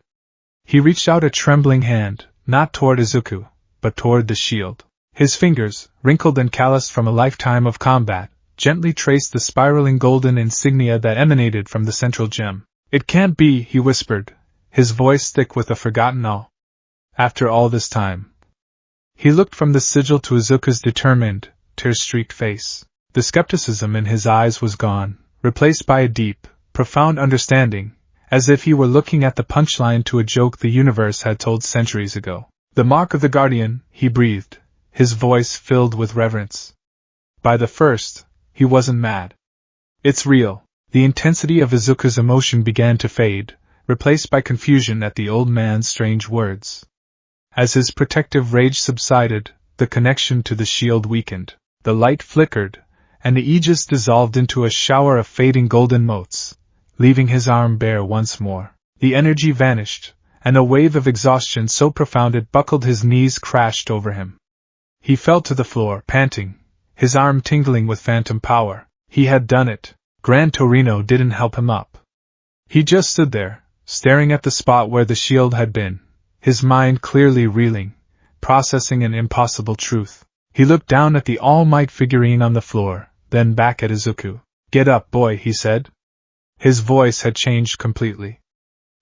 He reached out a trembling hand, not toward Izuku, but toward the shield. His fingers, wrinkled and calloused from a lifetime of combat, gently traced the spiraling golden insignia that emanated from the central gem. It can't be, he whispered, his voice thick with a forgotten awe. After all this time. He looked from the sigil to Izuku's determined, tear-streaked face. The skepticism in his eyes was gone, replaced by a deep, profound understanding, as if he were looking at the punchline to a joke the universe had told centuries ago. "The mark of the guardian," he breathed, his voice filled with reverence. By the first, he wasn't mad. "It's real." The intensity of Izuku's emotion began to fade, replaced by confusion at the old man's strange words. As his protective rage subsided, the connection to the shield weakened. The light flickered, and the aegis dissolved into a shower of fading golden motes, leaving his arm bare once more. The energy vanished, and a wave of exhaustion so profound it buckled his knees crashed over him. He fell to the floor, panting, his arm tingling with phantom power. He had done it. Gran Torino didn't help him up. He just stood there, staring at the spot where the shield had been, his mind clearly reeling, processing an impossible truth. He looked down at the All Might figurine on the floor, then back at Izuku. "Get up, boy," he said. His voice had changed completely.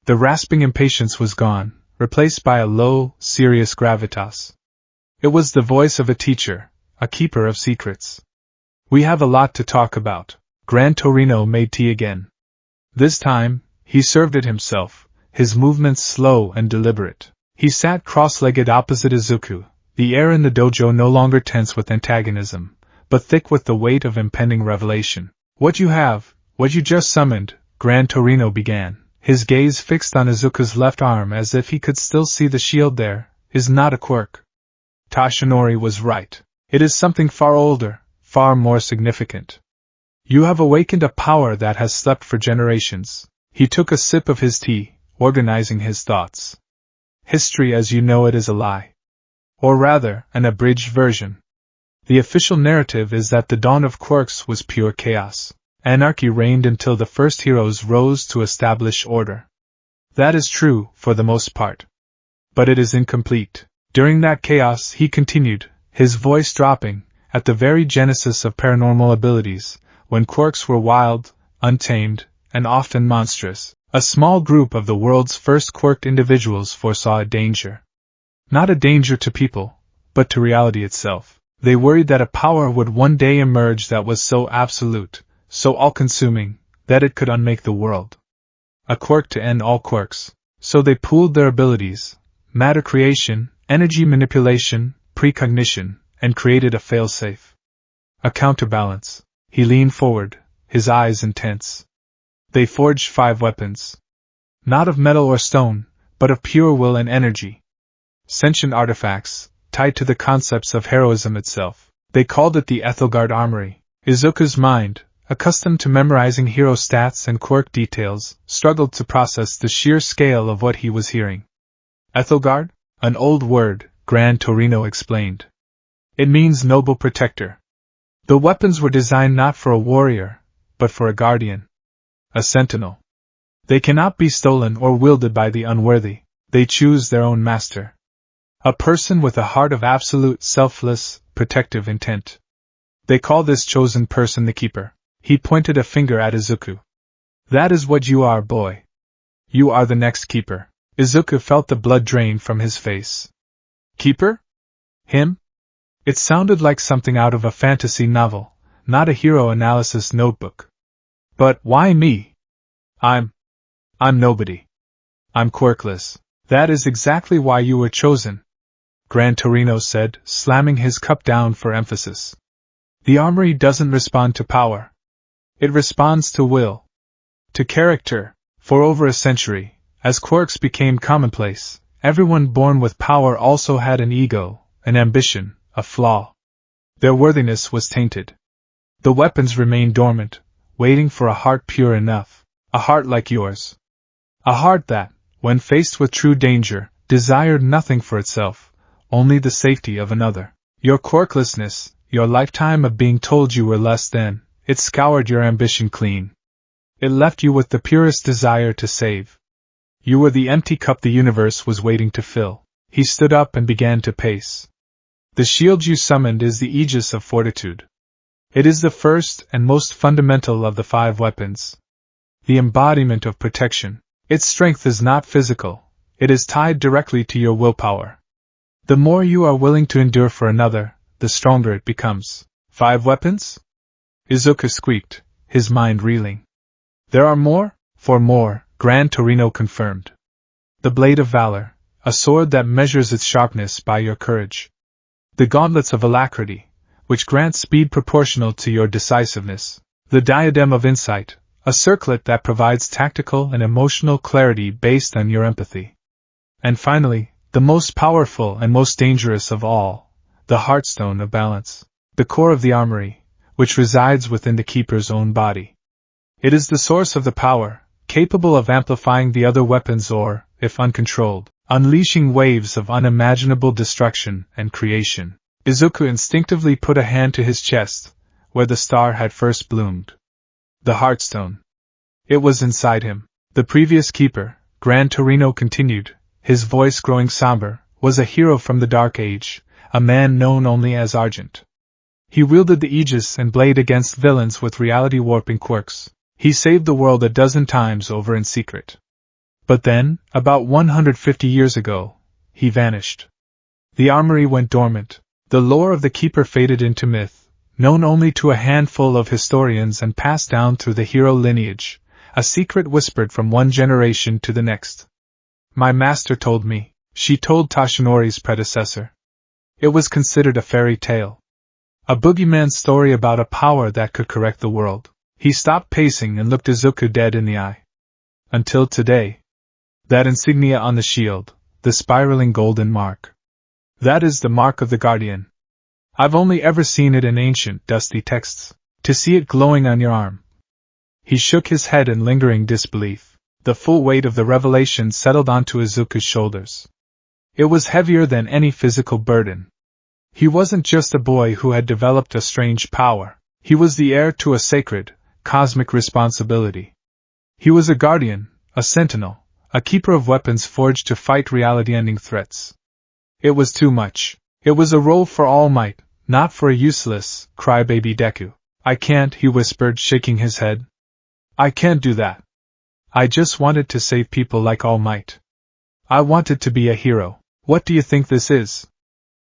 The rasping impatience was gone, replaced by a low, serious gravitas. It was the voice of a teacher, a keeper of secrets. "We have a lot to talk about." Gran Torino made tea again. This time, he served it himself, his movements slow and deliberate. He sat cross-legged opposite Izuku, the air in the dojo no longer tense with antagonism, but thick with the weight of impending revelation. What you just summoned," Gran Torino began, his gaze fixed on Izuku's left arm as if he could still see the shield there, "is not a quirk." Tashinori was right. It is something far older, far more significant. You have awakened a power that has slept for generations. He took a sip of his tea, organizing his thoughts. History as you know it is a lie. Or rather, an abridged version. The official narrative is that the dawn of quirks was pure chaos. Anarchy reigned until the first heroes rose to establish order. That is true, for the most part. But it is incomplete. During that chaos, he continued, his voice dropping, at the very genesis of paranormal abilities, when quirks were wild, untamed, and often monstrous, a small group of the world's first quirked individuals foresaw a danger. Not a danger to people, but to reality itself. They worried that a power would one day emerge that was so absolute, so all-consuming, that it could unmake the world. A quirk to end all quirks. So they pooled their abilities, matter creation, energy manipulation, precognition, and created a failsafe. A counterbalance. He leaned forward, his eyes intense. They forged 5 weapons. Not of metal or stone, but of pure will and energy. Sentient artifacts, tied to the concepts of heroism itself. They called it the Ethelgard Armory. Izuku's mind, accustomed to memorizing hero stats and quirk details, struggled to process the sheer scale of what he was hearing. Ethelgard? An old word, Gran Torino explained. It means noble protector. The weapons were designed not for a warrior, but for a guardian. A sentinel. They cannot be stolen or wielded by the unworthy. They choose their own master. A person with a heart of absolute, selfless, protective intent. They call this chosen person the keeper. He pointed a finger at Izuku. That is what you are, boy. You are the next keeper. Izuku felt the blood drain from his face. Keeper? Him? It sounded like something out of a fantasy novel, not a hero analysis notebook. But why me? I'm nobody. I'm quirkless. That is exactly why you were chosen, Gran Torino said, slamming his cup down for emphasis. The armory doesn't respond to power. It responds to will. To character. For over a century, as quirks became commonplace, everyone born with power also had an ego, an ambition, a flaw. Their worthiness was tainted. The weapons remained dormant, waiting for a heart pure enough. A heart like yours. A heart that, when faced with true danger, desired nothing for itself, only the safety of another. Your quirklessness, your lifetime of being told you were less than, it scoured your ambition clean. It left you with the purest desire to save. You were the empty cup the universe was waiting to fill. He stood up and began to pace. The shield you summoned is the aegis of fortitude. It is the first and most fundamental of the 5 weapons. The embodiment of protection. Its strength is not physical, it is tied directly to your willpower. The more you are willing to endure for another, the stronger it becomes. 5 weapons? Izuku squeaked, his mind reeling. There are more? For more, Gran Torino confirmed. The blade of valor, a sword that measures its sharpness by your courage. The gauntlets of alacrity, which grant speed proportional to your decisiveness. The diadem of insight, a circlet that provides tactical and emotional clarity based on your empathy. And finally, the most powerful and most dangerous of all, the heartstone of balance, the core of the armory, which resides within the keeper's own body. It is the source of the power, capable of amplifying the other weapons or, if uncontrolled, unleashing waves of unimaginable destruction and creation. Izuku instinctively put a hand to his chest, where the star had first bloomed. The Heartstone. It was inside him. The previous keeper, Gran Torino continued, his voice growing somber, was a hero from the Dark Age, a man known only as Argent. He wielded the Aegis and blade against villains with reality-warping quirks. He saved the world a dozen times over in secret. But then, about 150 years ago, he vanished. The armory went dormant. The lore of the Keeper faded into myth, known only to a handful of historians and passed down through the hero lineage, a secret whispered from one generation to the next. My master told me, she told Toshinori's predecessor. It was considered a fairy tale. A boogeyman story about a power that could correct the world. He stopped pacing and looked Izuku dead in the eye. Until today. That insignia on the shield, the spiraling golden mark. That is the mark of the Guardian. I've only ever seen it in ancient, dusty texts. To see it glowing on your arm. He shook his head in lingering disbelief. The full weight of the revelation settled onto Izuku's shoulders. It was heavier than any physical burden. He wasn't just a boy who had developed a strange power. He was the heir to a sacred, cosmic responsibility. He was a guardian, a sentinel, a keeper of weapons forged to fight reality-ending threats. It was too much. It was a role for All Might, not for a useless, crybaby Deku. I can't, he whispered, shaking his head. I can't do that. I just wanted to save people like All Might. I wanted to be a hero. What do you think this is?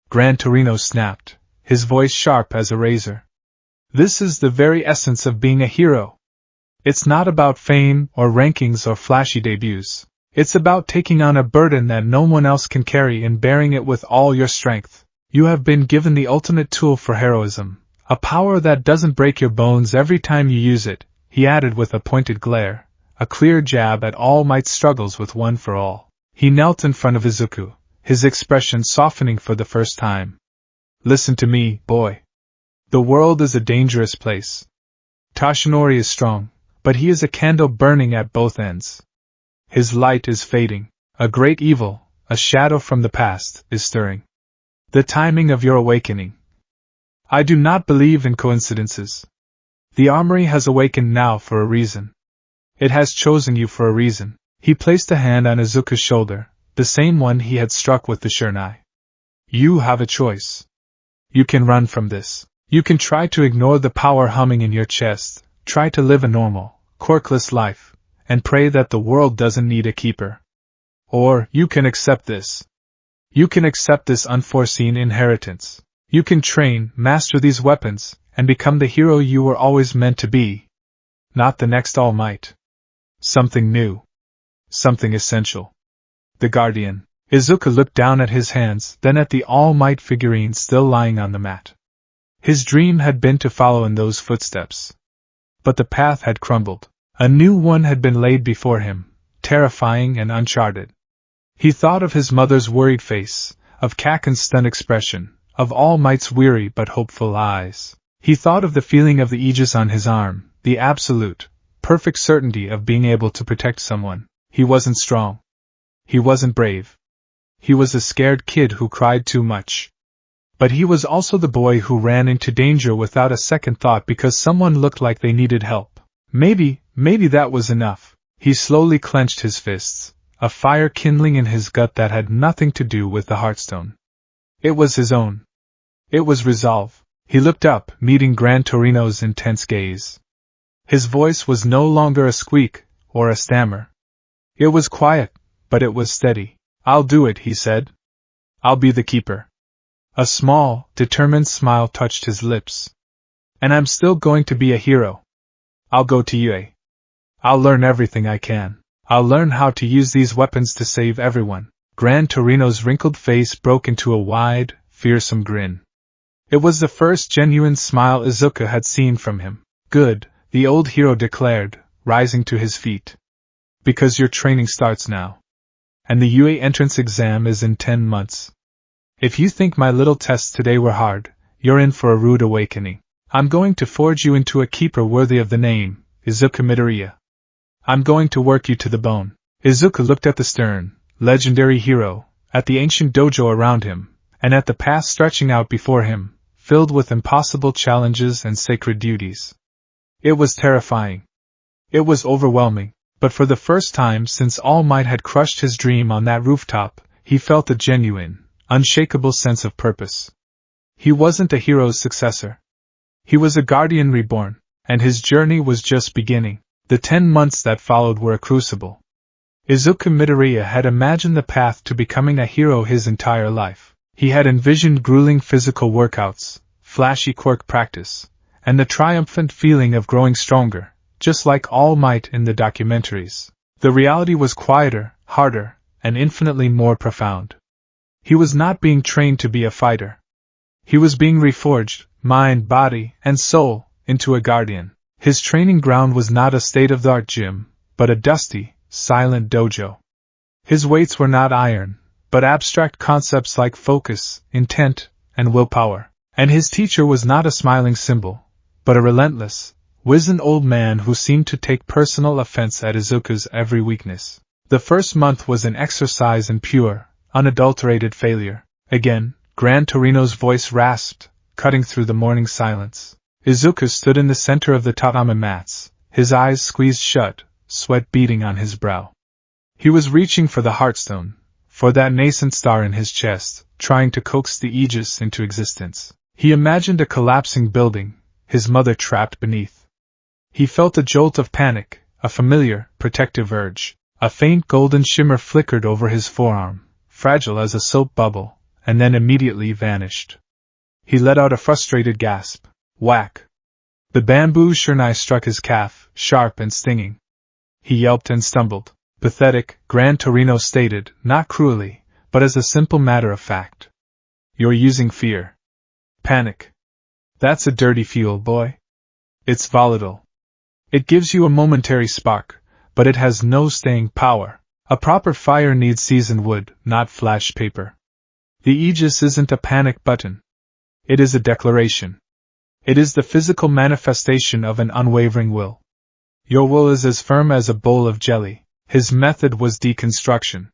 Gran Torino snapped, his voice sharp as a razor. This is the very essence of being a hero. It's not about fame or rankings or flashy debuts. It's about taking on a burden that no one else can carry and bearing it with all your strength. You have been given the ultimate tool for heroism, a power that doesn't break your bones every time you use it, he added with a pointed glare, a clear jab at All Might's struggles with One for All. He knelt in front of Izuku, his expression softening for the first time. Listen to me, boy. The world is a dangerous place. Toshinori is strong, but he is a candle burning at both ends. His light is fading. A great evil, a shadow from the past, is stirring. The timing of your awakening. I do not believe in coincidences. The armory has awakened now for a reason. It has chosen you for a reason. He placed a hand on Izuku's shoulder, the same one he had struck with the Shurnai. You have a choice. You can run from this. You can try to ignore the power humming in your chest, try to live a normal, quirkless life, and pray that the world doesn't need a keeper. Or, you can accept this. You can accept this unforeseen inheritance. You can train, master these weapons, and become the hero you were always meant to be. Not the next All Might. Something new. Something essential. The Guardian. Izuku looked down at his hands, then at the All Might figurine still lying on the mat. His dream had been to follow in those footsteps. But the path had crumbled. A new one had been laid before him, terrifying and uncharted. He thought of his mother's worried face, of Kaken's stunned expression, of All Might's weary but hopeful eyes. He thought of the feeling of the Aegis on his arm, the absolute, perfect certainty of being able to protect someone. He wasn't strong. He wasn't brave. He was a scared kid who cried too much. But he was also the boy who ran into danger without a second thought because someone looked like they needed help. Maybe that was enough. He slowly clenched his fists, a fire kindling in his gut that had nothing to do with the Heartstone. It was his own. It was resolve. He looked up, meeting Gran Torino's intense gaze. His voice was no longer a squeak, or a stammer. It was quiet, but it was steady. I'll do it, he said. I'll be the keeper. A small, determined smile touched his lips. And I'm still going to be a hero. I'll go to Yue. I'll learn everything I can. I'll learn how to use these weapons to save everyone. Gran Torino's wrinkled face broke into a wide, fearsome grin. It was the first genuine smile Izuku had seen from him. Good, the old hero declared, rising to his feet. Because your training starts now. And the UA entrance exam is in 10 months. If you think my little tests today were hard, you're in for a rude awakening. I'm going to forge you into a keeper worthy of the name, Izuku Midoriya. I'm going to work you to the bone. Izuku looked at the stern, legendary hero, at the ancient dojo around him, and at the path stretching out before him, filled with impossible challenges and sacred duties. It was terrifying. It was overwhelming, but for the first time since All Might had crushed his dream on that rooftop, he felt a genuine, unshakable sense of purpose. He wasn't a hero's successor. He was a guardian reborn, and his journey was just beginning. The 10 months that followed were a crucible. Izuku Midoriya had imagined the path to becoming a hero his entire life. He had envisioned grueling physical workouts, flashy quirk practice, and the triumphant feeling of growing stronger, just like All Might in the documentaries. The reality was quieter, harder, and infinitely more profound. He was not being trained to be a fighter. He was being reforged, mind, body, and soul, into a guardian. His training ground was not a state-of-the-art gym, but a dusty, silent dojo. His weights were not iron, but abstract concepts like focus, intent, and willpower. And his teacher was not a smiling symbol, but a relentless, wizened old man who seemed to take personal offense at Izuku's every weakness. The first month was an exercise in pure, unadulterated failure. Again, Gran Torino's voice rasped, cutting through the morning silence. Izuku stood in the center of the tatami mats, his eyes squeezed shut, sweat beading on his brow. He was reaching for the heartstone, for that nascent star in his chest, trying to coax the Aegis into existence. He imagined a collapsing building, his mother trapped beneath. He felt a jolt of panic, a familiar, protective urge. A faint golden shimmer flickered over his forearm, fragile as a soap bubble, and then immediately vanished. He let out a frustrated gasp. Whack! The bamboo shurnai struck his calf, sharp and stinging. He yelped and stumbled. Pathetic, Gran Torino stated, not cruelly, but as a simple matter of fact. You're using fear. Panic. That's a dirty fuel, boy. It's volatile. It gives you a momentary spark, but it has no staying power. A proper fire needs seasoned wood, not flash paper. The Aegis isn't a panic button. It is a declaration. It is the physical manifestation of an unwavering will. Your will is as firm as a bowl of jelly. His method was deconstruction.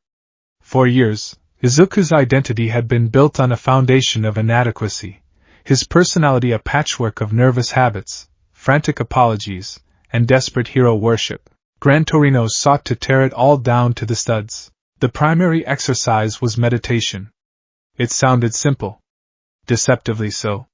For years, Izuku's identity had been built on a foundation of inadequacy, his personality a patchwork of nervous habits, frantic apologies, and desperate hero worship. Gran Torino sought to tear it all down to the studs. The primary exercise was meditation. It sounded simple. Deceptively so.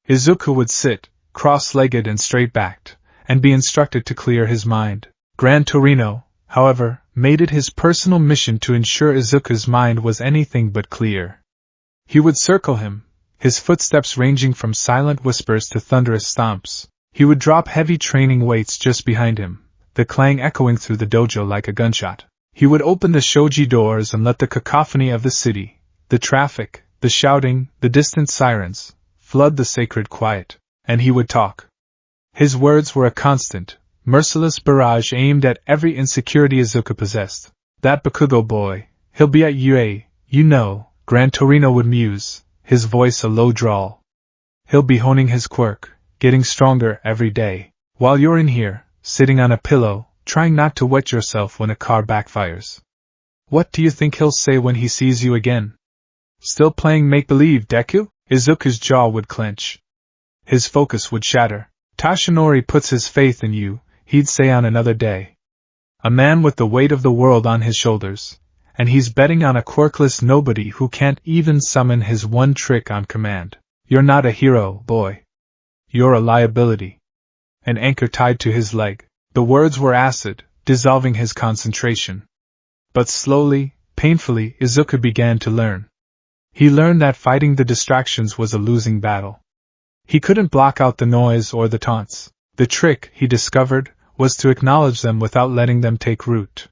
Izuku would sit, cross-legged and straight-backed, and be instructed to clear his mind. Gran Torino, however, made it his personal mission to ensure Izuku's mind was anything but clear. He would circle him, his footsteps ranging from silent whispers to thunderous stomps. He would drop heavy training weights just behind him, the clang echoing through the dojo like a gunshot. He would open the shoji doors and let the cacophony of the city, the traffic, the shouting, the distant sirens, flood the sacred quiet, and he would talk. His words were a constant, merciless barrage aimed at every insecurity Izuku possessed. That Bakugo boy, he'll be at UA, you know, Gran Torino would muse, his voice a low drawl. He'll be honing his quirk, getting stronger every day, while you're in here, sitting on a pillow, trying not to wet yourself when a car backfires. What do you think he'll say when he sees you again? Still playing make-believe, Deku? Izuku's jaw would clench. His focus would shatter. Tashinori puts his faith in you, he'd say on another day. A man with the weight of the world on his shoulders, and he's betting on a quirkless nobody who can't even summon his one trick on command. You're not a hero, boy. You're a liability. An anchor tied to his leg. The words were acid, dissolving his concentration. But slowly, painfully, Izuku began to learn. He learned that fighting the distractions was a losing battle. He couldn't block out the noise or the taunts. The trick, he discovered, was to acknowledge them without letting them take root.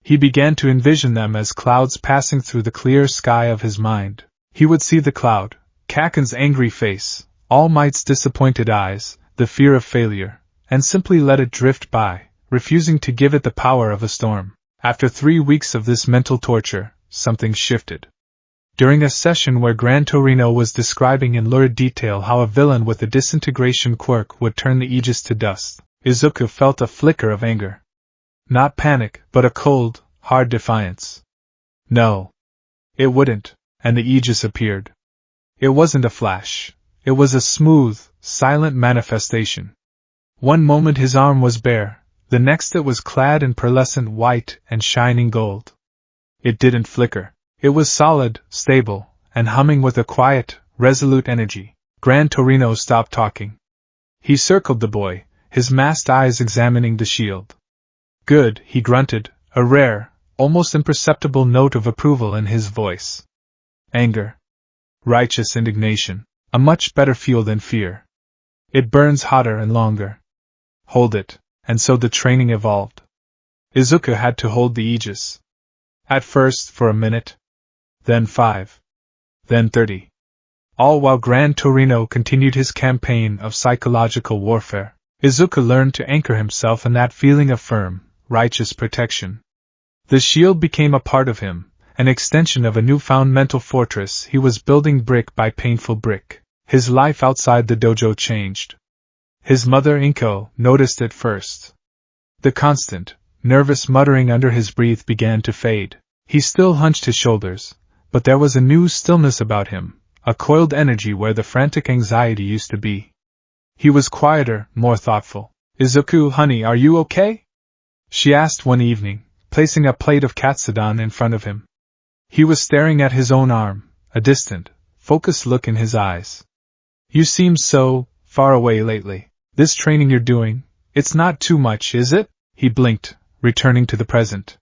He began to envision them as clouds passing through the clear sky of his mind. He would see the cloud, Kaken's angry face, All Might's disappointed eyes, the fear of failure, and simply let it drift by, refusing to give it the power of a storm. After 3 weeks of this mental torture, something shifted. During a session where Gran Torino was describing in lurid detail how a villain with a disintegration quirk would turn the Aegis to dust, Izuku felt a flicker of anger. Not panic, but a cold, hard defiance. No. It wouldn't, and the Aegis appeared. It wasn't a flash. It was a smooth, silent manifestation. One moment his arm was bare, the next it was clad in pearlescent white and shining gold. It didn't flicker. It was solid, stable, and humming with a quiet, resolute energy. Gran Torino stopped talking. He circled the boy, his masked eyes examining the shield. Good, he grunted, a rare, almost imperceptible note of approval in his voice. Anger. Righteous indignation. A much better fuel than fear. It burns hotter and longer. Hold it, and so the training evolved. Izuku had to hold the Aegis. At first, for a minute. Then 5. Then 30. All while Gran Torino continued his campaign of psychological warfare, Izuku learned to anchor himself in that feeling of firm, righteous protection. The shield became a part of him, an extension of a newfound mental fortress he was building brick by painful brick. His life outside the dojo changed. His mother Inko noticed it first. The constant, nervous muttering under his breath began to fade. He still hunched his shoulders, but there was a new stillness about him, a coiled energy where the frantic anxiety used to be. He was quieter, more thoughtful. Izuku, honey, are you okay? She asked one evening, placing a plate of katsudon in front of him. He was staring at his own arm, a distant, focused look in his eyes. You seem so far away lately. This training you're doing, it's not too much, is it? He blinked, returning to the present.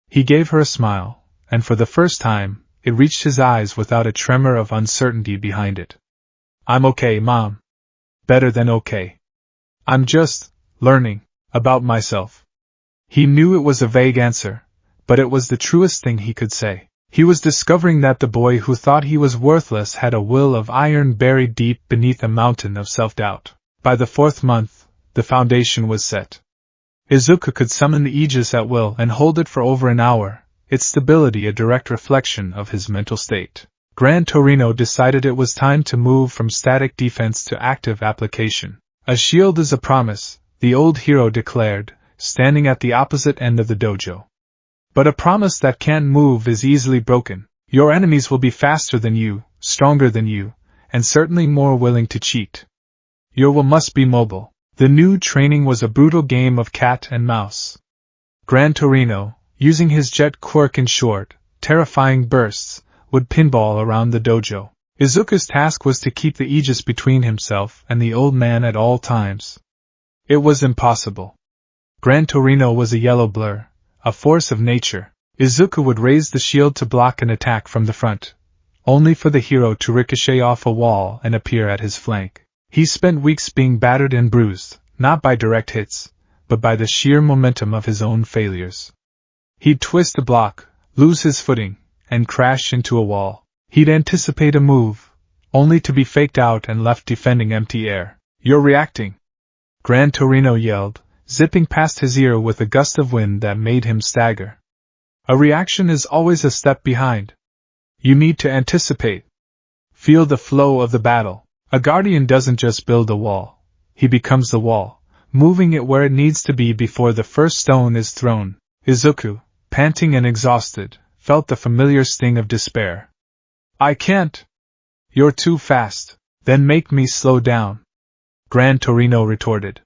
He gave her a smile, and for the first time, it reached his eyes without a tremor of uncertainty behind it. I'm okay, Mom. Better than okay. I'm just learning about myself. He knew it was a vague answer, but it was the truest thing he could say. He was discovering that the boy who thought he was worthless had a will of iron buried deep beneath a mountain of self-doubt. By the 4th month, the foundation was set. Izuku could summon the Aegis at will and hold it for over an hour, its stability a direct reflection of his mental state. Gran Torino decided it was time to move from static defense to active application. A shield is a promise, the old hero declared, standing at the opposite end of the dojo. But a promise that can't move is easily broken. Your enemies will be faster than you, stronger than you, and certainly more willing to cheat. Your will must be mobile. The new training was a brutal game of cat and mouse. Gran Torino, using his jet quirk in short, terrifying bursts, would pinball around the dojo. Izuku's task was to keep the Aegis between himself and the old man at all times. It was impossible. Gran Torino was a yellow blur, a force of nature. Izuku would raise the shield to block an attack from the front, only for the hero to ricochet off a wall and appear at his flank. He spent weeks being battered and bruised, not by direct hits, but by the sheer momentum of his own failures. He'd twist a block, lose his footing, and crash into a wall. He'd anticipate a move, only to be faked out and left defending empty air. You're reacting! Gran Torino yelled, zipping past his ear with a gust of wind that made him stagger. A reaction is always a step behind. You need to anticipate. Feel the flow of the battle. A guardian doesn't just build a wall. He becomes the wall, moving it where it needs to be before the first stone is thrown. Izuku, panting and exhausted, felt the familiar sting of despair. I can't. You're too fast. Then make me slow down. Gran Torino retorted.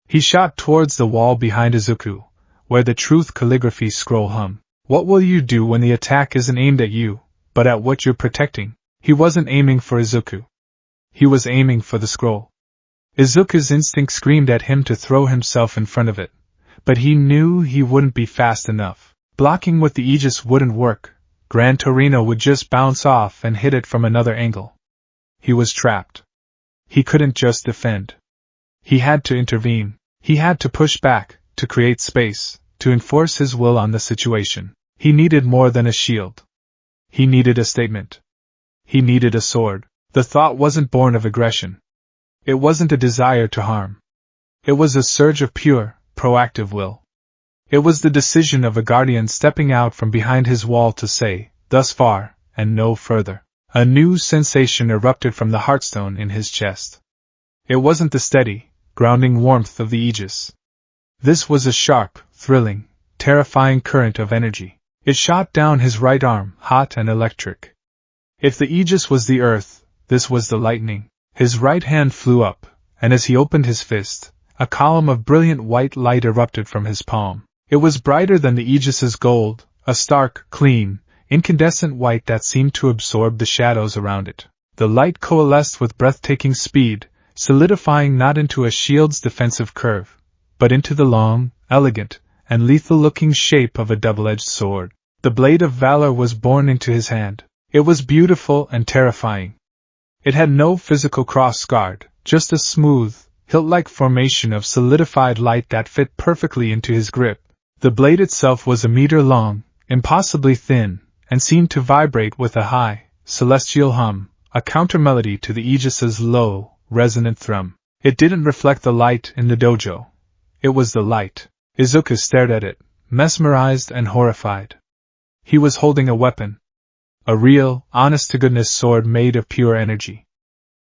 He shot towards the wall behind Izuku, where the truth calligraphy scroll hung. What will you do when the attack isn't aimed at you, but at what you're protecting? He wasn't aiming for Izuku. He was aiming for the scroll. Izuku's instinct screamed at him to throw himself in front of it, but he knew he wouldn't be fast enough. Blocking with the Aegis wouldn't work. Gran Torino would just bounce off and hit it from another angle. He was trapped. He couldn't just defend. He had to intervene. He had to push back, to create space, to enforce his will on the situation. He needed more than a shield. He needed a statement. He needed a sword. The thought wasn't born of aggression. It wasn't a desire to harm. It was a surge of pure, proactive will. It was the decision of a guardian stepping out from behind his wall to say, thus far, and no further. A new sensation erupted from the heartstone in his chest. It wasn't the steady, grounding warmth of the Aegis. This was a sharp, thrilling, terrifying current of energy. It shot down his right arm, hot and electric. If the Aegis was the earth, this was the lightning. His right hand flew up, and as he opened his fist, a column of brilliant white light erupted from his palm. It was brighter than the Aegis's gold, a stark, clean, incandescent white that seemed to absorb the shadows around it. The light coalesced with breathtaking speed, solidifying not into a shield's defensive curve, but into the long, elegant, and lethal-looking shape of a double-edged sword. The blade of valor was borne into his hand. It was beautiful and terrifying. It had no physical cross-guard, just a smooth, hilt-like formation of solidified light that fit perfectly into his grip. The blade itself was a meter long, impossibly thin, and seemed to vibrate with a high, celestial hum, a countermelody to the Aegis's low, resonant thrum. It didn't reflect the light in the dojo. It was the light. Izuku stared at it, mesmerized and horrified. He was holding a weapon. A real, honest-to-goodness sword made of pure energy.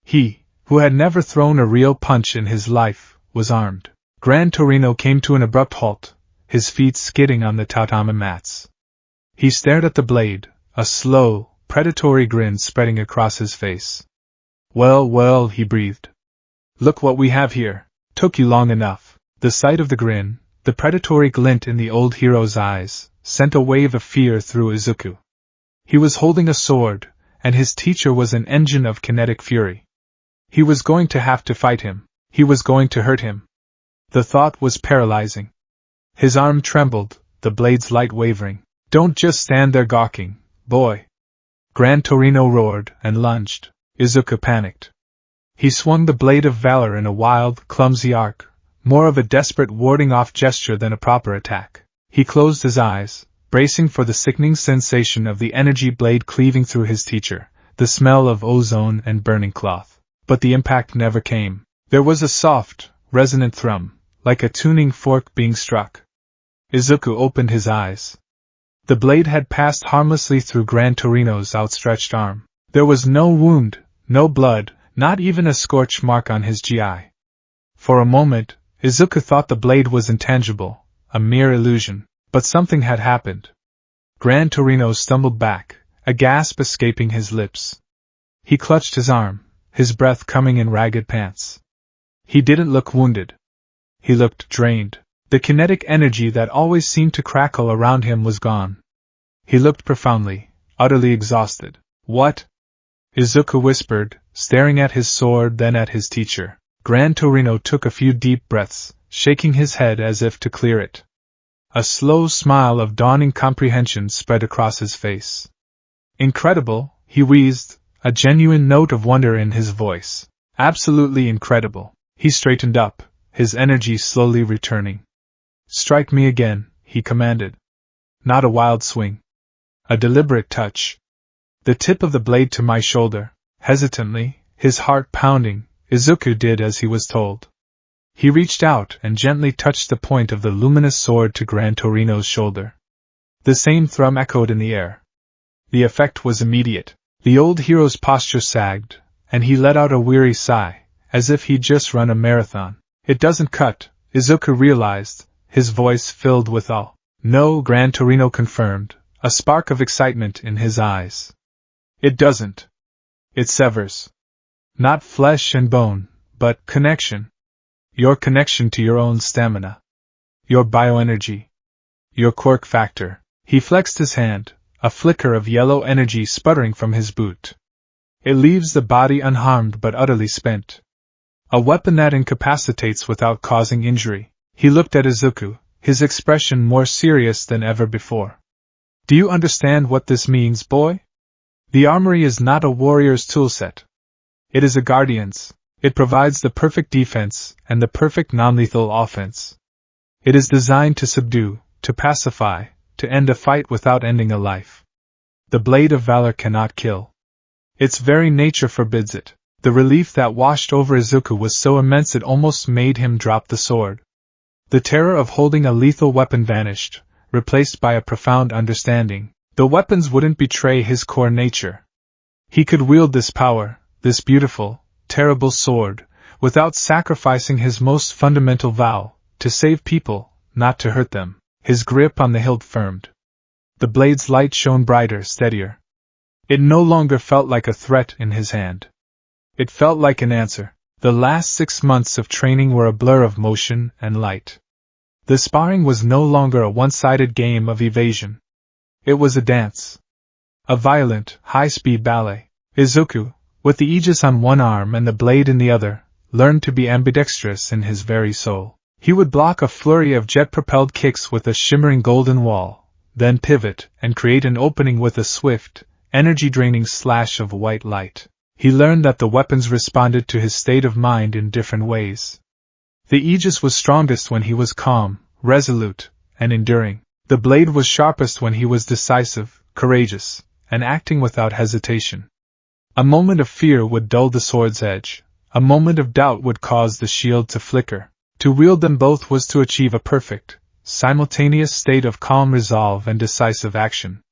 He, who had never thrown a real punch in his life, was armed. Gran Torino came to an abrupt halt, his feet skidding on the tatami mats. He stared at the blade, a slow, predatory grin spreading across his face. Well, he breathed. Look what we have here. Took you long enough. The sight of the grin, the predatory glint in the old hero's eyes, sent a wave of fear through Izuku. He was holding a sword, and his teacher was an engine of kinetic fury. He was going to have to fight him. He was going to hurt him. The thought was paralyzing. His arm trembled, the blade's light wavering. Don't just stand there gawking, boy. Gran Torino roared and lunged. Izuku panicked. He swung the blade of valor in a wild, clumsy arc, more of a desperate warding-off gesture than a proper attack. He closed his eyes, bracing for the sickening sensation of the energy blade cleaving through his teacher, the smell of ozone and burning cloth. But the impact never came. There was a soft, resonant thrum, like a tuning fork being struck. Izuku opened his eyes. The blade had passed harmlessly through Gran Torino's outstretched arm. There was no wound, no blood, not even a scorch mark on his GI. For a moment, Izuku thought the blade was intangible, a mere illusion, but something had happened. Gran Torino stumbled back, a gasp escaping his lips. He clutched his arm, his breath coming in ragged pants. He didn't look wounded. He looked drained. The kinetic energy that always seemed to crackle around him was gone. He looked profoundly, utterly exhausted. What? Izuku whispered, staring at his sword then at his teacher. Gran Torino took a few deep breaths, shaking his head as if to clear it. A slow smile of dawning comprehension spread across his face. Incredible, he wheezed, a genuine note of wonder in his voice. Absolutely incredible. He straightened up, his energy slowly returning. Strike me again, he commanded. Not a wild swing. A deliberate touch. The tip of the blade to my shoulder. Hesitantly, his heart pounding, Izuku did as he was told. He reached out and gently touched the point of the luminous sword to Gran Torino's shoulder. The same thrum echoed in the air. The effect was immediate. The old hero's posture sagged, and he let out a weary sigh, as if he'd just run a marathon. It doesn't cut, Izuku realized, his voice filled with awe. No, Gran Torino confirmed, a spark of excitement in his eyes. It doesn't. It severs. Not flesh and bone, but connection. Your connection to your own stamina. Your bioenergy. Your quirk factor. He flexed his hand, a flicker of yellow energy sputtering from his boot. It leaves the body unharmed but utterly spent. A weapon that incapacitates without causing injury. He looked at Izuku, his expression more serious than ever before. Do you understand what this means, boy? The armory is not a warrior's toolset. It is a guardian's. It provides the perfect defense and the perfect non-lethal offense. It is designed to subdue, to pacify, to end a fight without ending a life. The blade of valor cannot kill. Its very nature forbids it. The relief that washed over Izuku was so immense it almost made him drop the sword. The terror of holding a lethal weapon vanished, replaced by a profound understanding. The weapons wouldn't betray his core nature. He could wield this power, this beautiful, terrible sword, without sacrificing his most fundamental vow, to save people, not to hurt them. His grip on the hilt firmed. The blade's light shone brighter, steadier. It no longer felt like a threat in his hand. It felt like an answer. The last 6 months of training were a blur of motion and light. The sparring was no longer a one-sided game of evasion. It was a dance. A violent, high-speed ballet. Izuku, with the aegis on one arm and the blade in the other, learned to be ambidextrous in his very soul. He would block a flurry of jet-propelled kicks with a shimmering golden wall, then pivot and create an opening with a swift, energy-draining slash of white light. He learned that the weapons responded to his state of mind in different ways. The aegis was strongest when he was calm, resolute, and enduring. The blade was sharpest when he was decisive, courageous, and acting without hesitation. A moment of fear would dull the sword's edge. A moment of doubt would cause the shield to flicker. To wield them both was to achieve a perfect, simultaneous state of calm resolve and decisive action.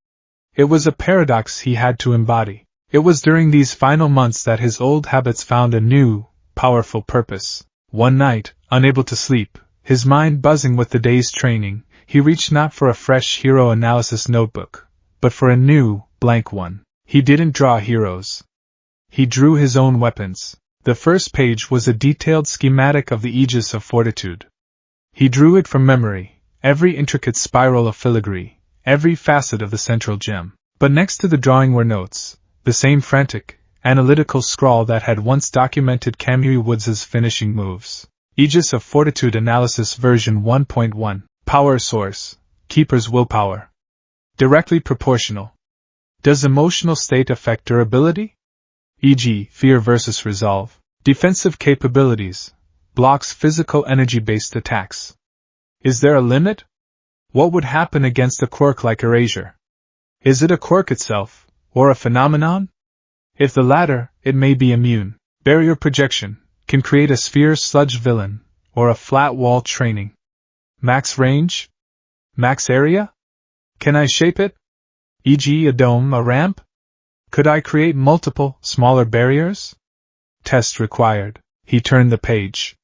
It was a paradox he had to embody. It was during these final months that his old habits found a new, powerful purpose. One night, unable to sleep, his mind buzzing with the day's training, he reached not for a fresh hero analysis notebook, but for a new, blank one. He didn't draw heroes. He drew his own weapons. The first page was a detailed schematic of the aegis of fortitude. He drew it from memory, every intricate spiral of filigree, every facet of the central gem. But next to the drawing were notes, the same frantic, analytical scrawl that had once documented Kamui Woods' finishing moves. Aegis of Fortitude Analysis version 1.1. Power source. Keeper's willpower. Directly proportional. Does emotional state affect durability? E.g., fear versus resolve. Defensive capabilities. Blocks physical energy-based attacks. Is there a limit? What would happen against a quirk like erasure? Is it a quirk itself, or a phenomenon? If the latter, it may be immune. Barrier projection can create a sphere-sludge villain, or a flat wall training. Max range? Max area? Can I shape it? E.g., a dome, a ramp? Could I create multiple, smaller barriers? Test required. He turned the page.